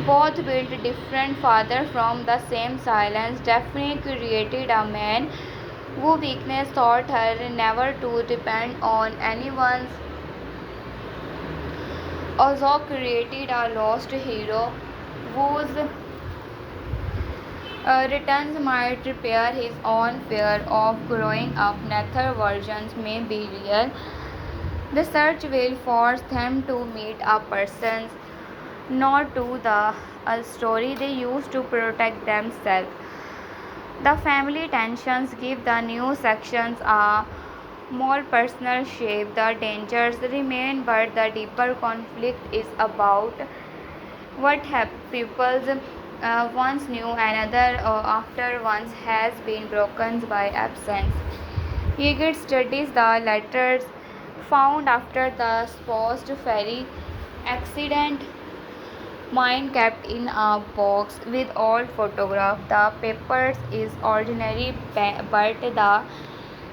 [SPEAKER 1] Both built different fathers from the same silence. Daphne created a man whose weakness taught her never to depend on anyone. Ozok created a lost hero whose returns might repair his own fear of growing up. Neither versions may be real. The search will force them to meet a person, not to the story they used to protect themselves. The family tensions give the new sections a more personal shape. The dangers remain, but the deeper conflict is about what people once knew another after once has been broken by absence. Yeager studies the letters found after the supposed ferry accident. Mine kept in a box with old photographs. The papers is ordinary, but the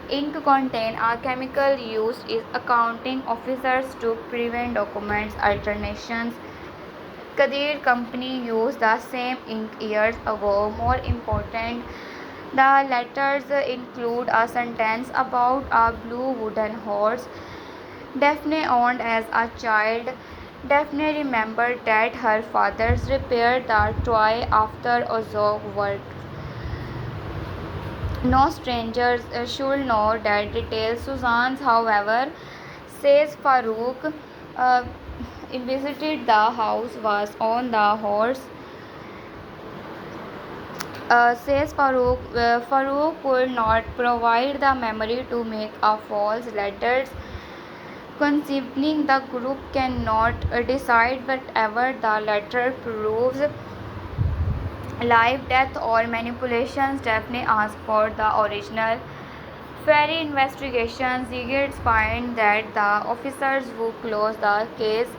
[SPEAKER 1] ink contain a chemical used is accounting officers to prevent documents alterations. Kadir company used the same ink years ago. More important, the letters include a sentence about a blue wooden horse Daphne owned as a child. Daphne remembered that her father repaired the toy after Ozog worked. No strangers should know that details. Susan, however, says Farouk visited the house was on the horse. Farouk could not provide the memory to make a false letters. Conceiving the group cannot decide whatever the letter proves life, death, or manipulations. Daphne asked for the original. Ferry investigations Ziegert find that the officers who closed the case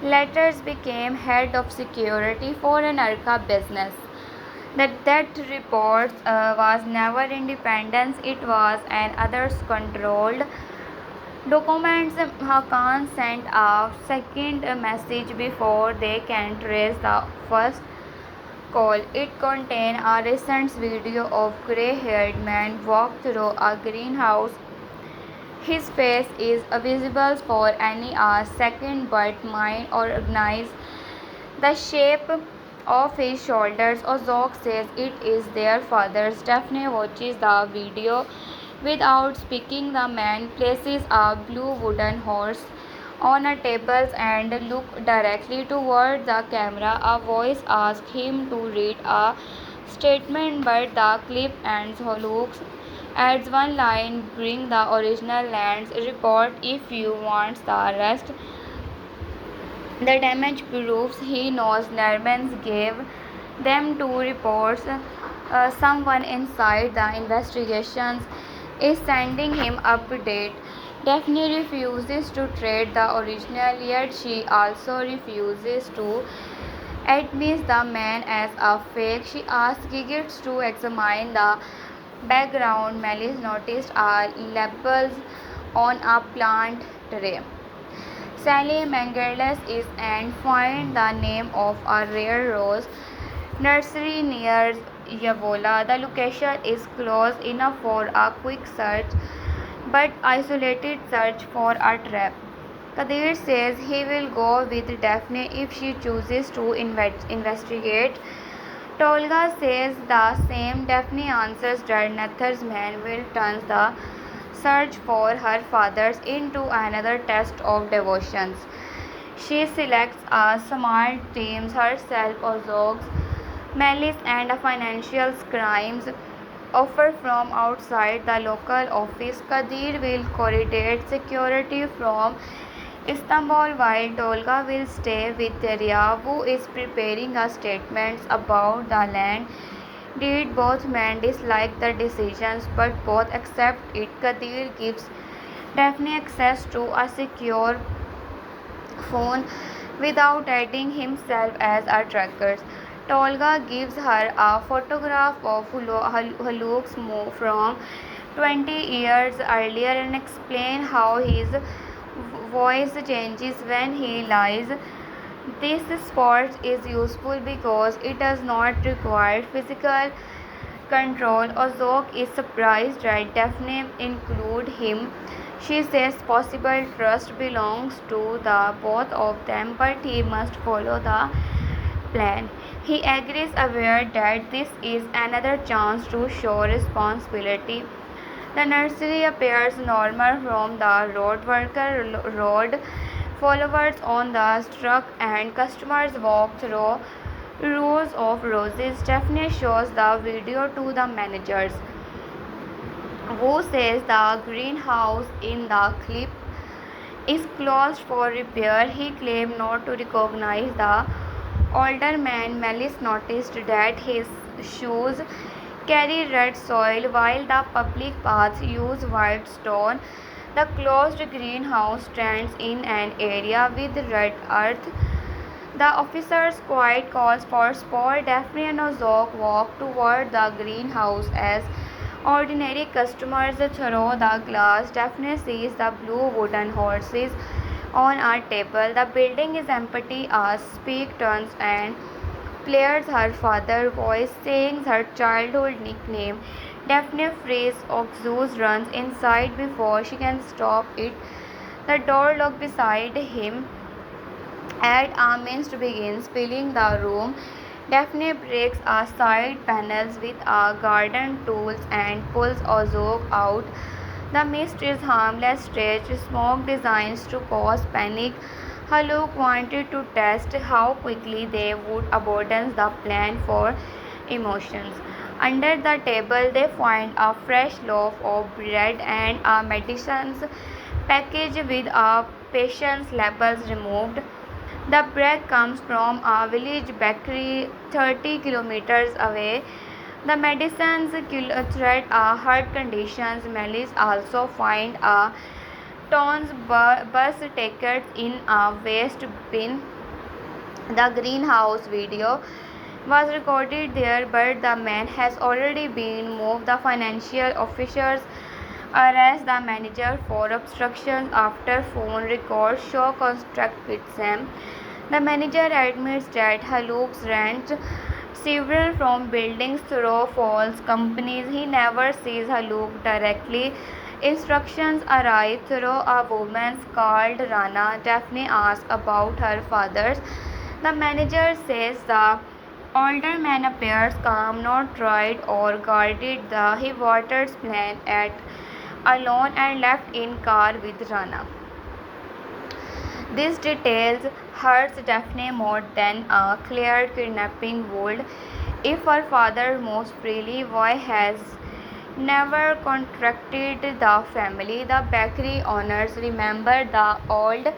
[SPEAKER 1] later became head of security for an Arca business. That report was never independent, it was an others controlled. Documents Hakan sent a second message before they can trace the first call. It contained a recent video of grey-haired man walk through a greenhouse. His face is visible for any second, but mine organized the shape of his shoulders. Ozok says it is their father's. Daphne watches the video without speaking. The man places a blue wooden horse on a table and looks directly toward the camera. A voice asks him to read a statement, but the clip ends. Looks adds one line, bring the original lands report if you want the rest. The damage proves he knows Nermans gave them two reports. Someone inside the investigations is sending him update. Daphne refuses to trade the original, yet she also refuses to admit the man as a fake. She asks Giggits to examine the background. Malice noticed labels on a plant tray. Sally Mangerless is and find the name of a rare rose nursery near Yavola. The location is close enough for a quick search, but isolated search for a trap. Kadir says he will go with Daphne if she chooses to investigate. Tolga says the same. Daphne answers that Nathar's man will turn the search for her father's into another test of devotions. She selects a small team herself, Ozog's malice and a financial crimes offer from outside the local office. Kadir will coordinate security from Istanbul while Tolga will stay with Derya, who is preparing a statement about the land deed. Both men dislike the decisions but both accept it. Kadir gives Daphne access to a secure phone without adding himself as a tracker. Tolga gives her a photograph of Haluk's move from 20 years earlier and explains how his voice changes when he lies. This sport is useful because it does not require physical control. Ozok is surprised that Daphne include him. She says possible trust belongs to the both of them, but he must follow the plan. He agrees, aware that this is another chance to show responsibility. The nursery appears normal from the road. Worker road followers on the truck and customers walk through rows of roses. Daphne shows the video to the managers, who says the greenhouse in the clip is closed for repair. He claimed not to recognize the older man. Malice noticed that his shoes carry red soil while the public paths use white stone. The closed greenhouse stands in an area with red earth. The officer's quiet calls for support. Daphne and Ozok walk toward the greenhouse as ordinary customers throw the glass. Daphne sees the blue wooden horses on a table. The building is empty. A speak turns and plays her father's voice, saying her childhood nickname. Daphne frees. Oxus runs inside before she can stop it. The door locks beside him. Ed Arminst begins filling the room. Daphne breaks a side panels with a garden tools and pulls Ozok out. The mist is harmless stage smoke designs to cause panic. Haluk wanted to test how quickly they would abandon the plan for emotions. Under the table they find a fresh loaf of bread and a medicines package with a patient's labels removed. The bread comes from a village bakery 30 kilometers away. The medicines treat heart conditions. Malice also find a ton's bus tickets in a waste bin. The greenhouse video was recorded there, but the man has already been moved. The financial officers arrest the manager for obstruction after phone records show contract with Sam. The manager admits that Haluk's rent several from buildings through false companies. He never sees Haluk directly. Instructions arrive through a woman called Rana. Daphne asks about her father's. The manager says the older man appears calm, not tried or guarded. He waters plan at alone and left in car with Rana. These details hurts Daphne more than a clear kidnapping would. If her father moves freely, why has never contacted the family. The bakery owners remember the old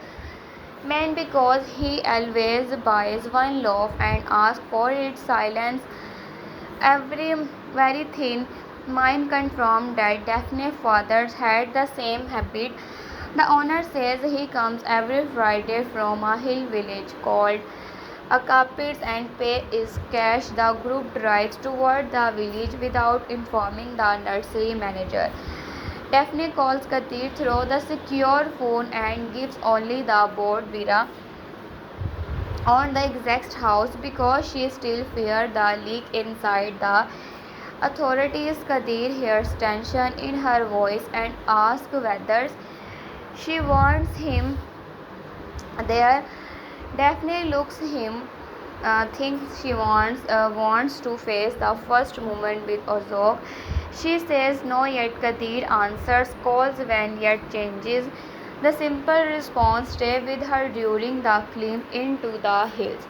[SPEAKER 1] man because he always buys one loaf and asks for its silence. Every very thin mine confirmed that Daphne's father had the same habit. The owner says he comes every Friday from a hill village called Akapits and pay is cash. The group drives toward the village without informing the nursery manager. Daphne calls Katir through the secure phone and gives only the board Vira on the exact house because she still fears the leak inside the authorities. Kadir hears tension in her voice and asks whether she wants him there. Daphne looks him, thinks she wants to face the first moment with Ozok. She says no yet. Kadir answers calls when yet changes. The simple response stay with her during the climb into the hills.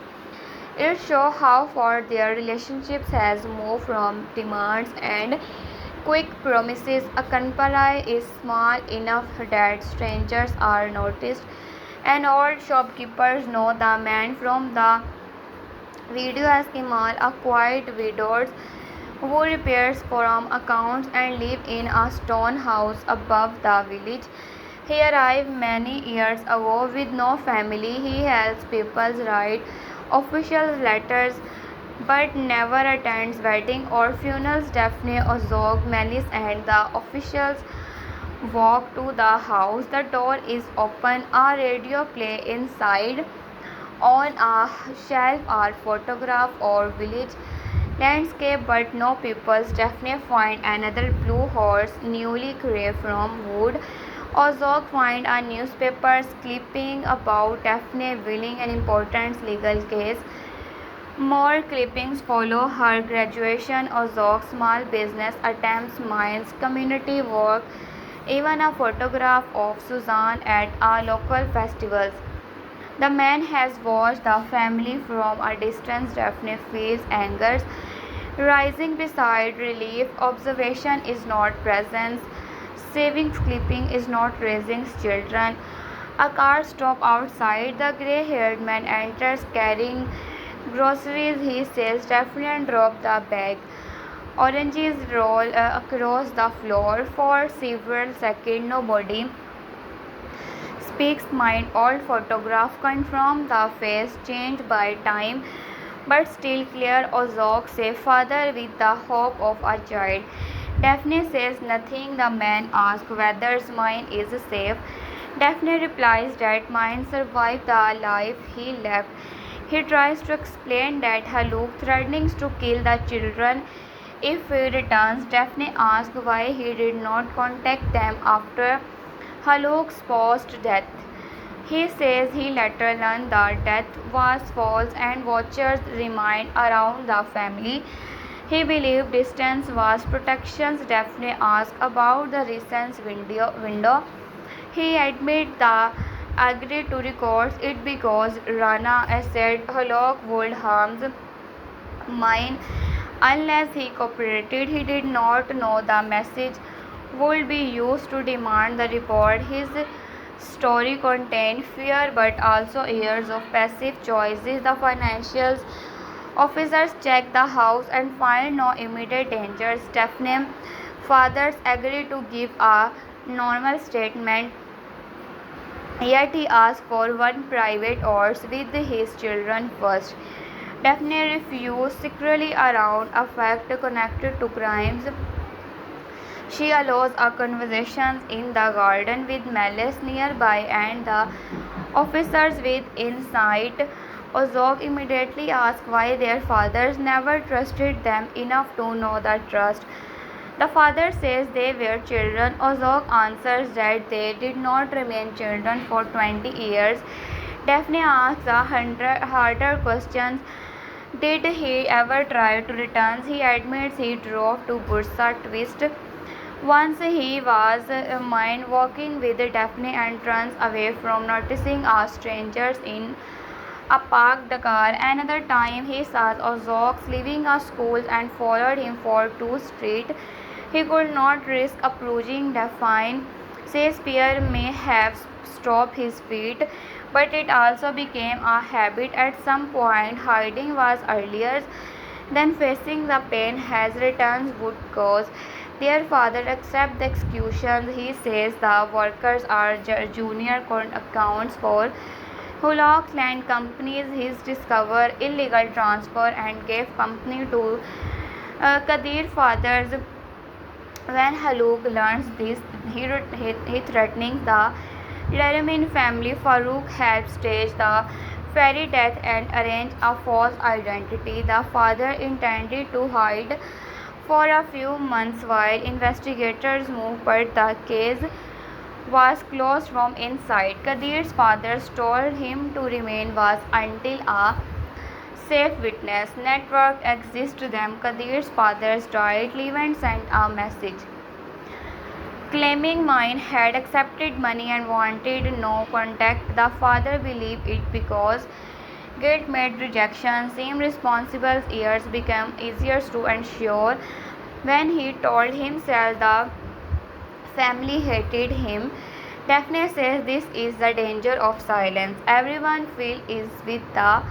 [SPEAKER 1] It shows how far their relationships has moved from demands and quick promises. A Kanparai is small enough that strangers are noticed, and all shopkeepers know the man from the video as Kemal, a quiet widow who repairs from accounts and live in a stone house above the village. He arrived many years ago with no family. He helps people write official letters but never attends weddings or funerals. Daphne, Ozog, Melis, and the officials walk to the house. The door is open. A radio play inside. On a shelf are photograph or village landscape but no people. Daphne find another blue horse newly carved from wood. Ozog find a newspaper clipping about Daphne winning an important legal case. More clippings follow her graduation, Ozog's small business attempts, mines, community work, even a photograph of Suzanne at a local festivals. The man has watched the family from a distance. Daphne feels anger rising beside relief. Observation is not presence. Savings clipping is not raising children. A car stops outside. The grey-haired man enters carrying groceries. He says Daphne drop the bag. Oranges roll across the floor for several seconds. Nobody speaks. Mind old photograph confirm the face changed by time but still clear. Ozok says father with the hope of a child. Daphne says nothing. The man asks whether mine is safe. Daphne replies that mine survived the life he left. He tries to explain that Haluk threatens to kill the children if he returns. Daphne asks why he did not contact them after Haluk's post death. He says he later learned that death was false and watchers remained around the family. He believed distance was protection. Daphne asks about the recent window. He admits the agreed to record it because Rana said Halok would harm mine unless he cooperated. He did not know the message would be used to demand the report. His story contained fear but also years of passive choices. The financial officers check the house and find no immediate danger. Stephanie's fathers agree to give a normal statement, yet he asks for one private hours with his children first. Daphne refuses. Secretly around a fact connected to crimes, she allows a conversation in the garden with Malice nearby and the officers with insight. Ozog immediately asks why their fathers never trusted them enough to know the trust. The father says they were children. Ozog answers that they did not remain children for 20 years. Daphne asks harder questions. Did he ever try to return? He admits he drove to Bursa Twist. Once he was mine walking with Daphne and turns away from noticing strangers in a parked car. Another time he saw Ozok leaving a school and followed him for 2 streets. He could not risk approaching Daphne. Says fear may have stopped his feet, but it also became a habit at some point. Hiding was earlier than facing the pain as returns would cause. Their father accepts the executions. He says the workers are junior accounts for Hulok's land companies. He discovered illegal transfer and gave company to Kadir's father's. When Haluk learns this, he threatens the Laramin family. Farooq helps stage the fairy death and arrange a false identity. The father intended to hide for a few months while investigators moved, but the case was closed from inside. Kadir's father told him to remain was until a safe witness network exists them. Kadir's father died. Levent sent a message claiming mine had accepted money and wanted no contact. The father believed it because guilt made rejection seem responsible. Years became easier to ensure. When he told himself the family hated him, Daphne says this is the danger of silence. Everyone feels is with the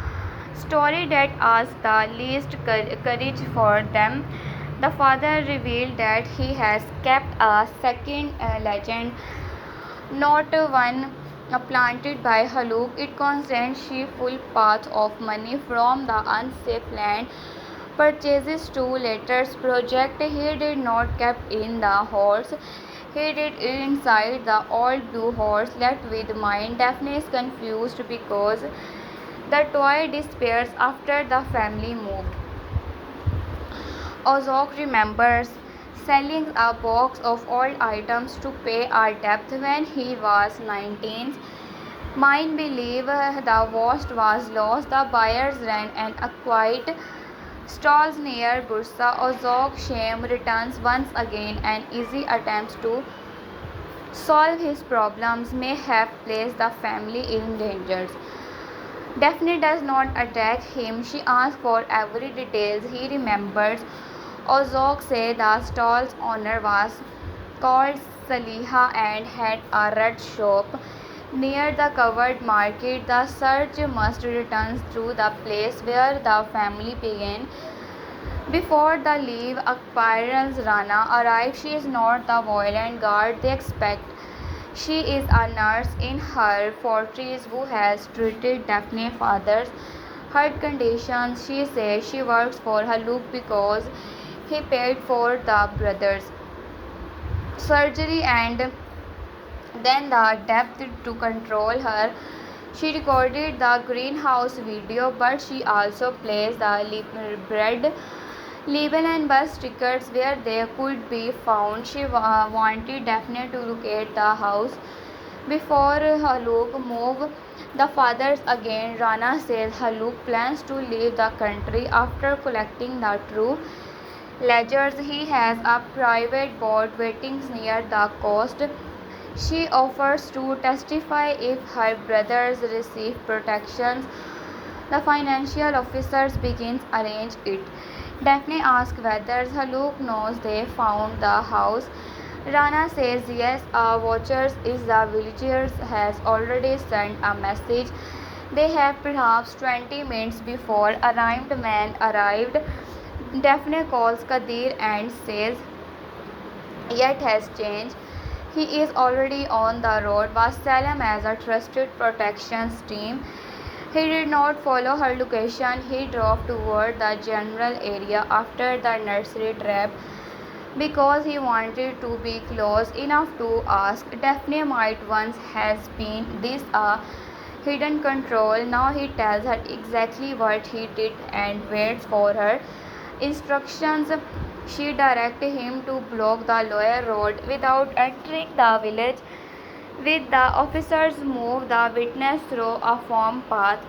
[SPEAKER 1] story that asks the least courage for them. The father revealed that he has kept a second legend, not one planted by Haluk. It constants she full path of money from the unsafe land purchases to letters project. He did not kept in the horse. He did it inside the old blue horse left with mine. Daphne is confused because the toy disappears after the family moved. Ozok remembers selling a box of old items to pay a debt when he was 19. Mine believe the worst was lost. The buyers ran and acquired stalls near Bursa. Ozok shame returns once again and easy attempts to solve his problems may have placed the family in danger. Daphne does not attack him. She asks for every detail he remembers. Ozok said the stall's owner was called Saliha and had a red shop near the covered market. The search must return through the place where the family began. Before the leave appearance, Rana arrives. She is not the violent guard they expect. She is a nurse in her 40s who has treated Daphne's father's heart conditions. She says she works for Haluk because he paid for the brothers' surgery and then the debt to control her. She recorded the greenhouse video, but she also placed the bread label and bus tickets where they could be found. She wanted Daphne to locate the house before Haluk moved. The fathers again. Rana says Haluk plans to leave the country after collecting the true ledgers. He has a private boat waiting near the coast. She offers to testify if her brothers receive protections. The financial officers begins arrange it. Daphne asks whether Haluk knows they found the house. Rana says yes, a watcher is the villagers has already sent a message. They have perhaps 20 minutes before arrived man arrived. Daphne calls Kadir and says yet has changed. He is already on the road. Was Salam as a trusted protection team. He did not follow her location. He drove toward the general area after the nursery trap because he wanted to be close enough to ask. Daphne might once has been this a hidden control. Now he tells her exactly what he did and waits for her instructions. She directed him to block the lower road without entering the village. With the officers moved, the witness through a farm path.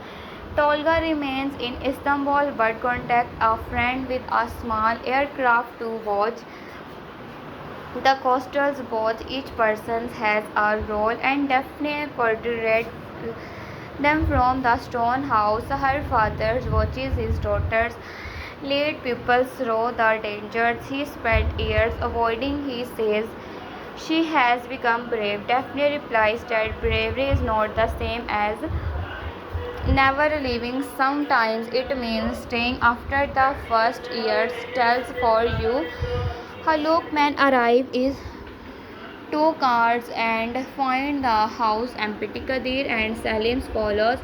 [SPEAKER 1] Tolga remains in Istanbul but contacts a friend with a small aircraft to watch the coastals. Both each person has a role and Daphne portrays them from the stone house. Her father watches his daughters let people through the dangers he spent years avoiding. He says she has become brave. Daphne replies that bravery is not the same as never leaving. Sometimes it means staying after the first years tells for you. Halokman arrive is two cars and find the house empty. Kadir and Salim follows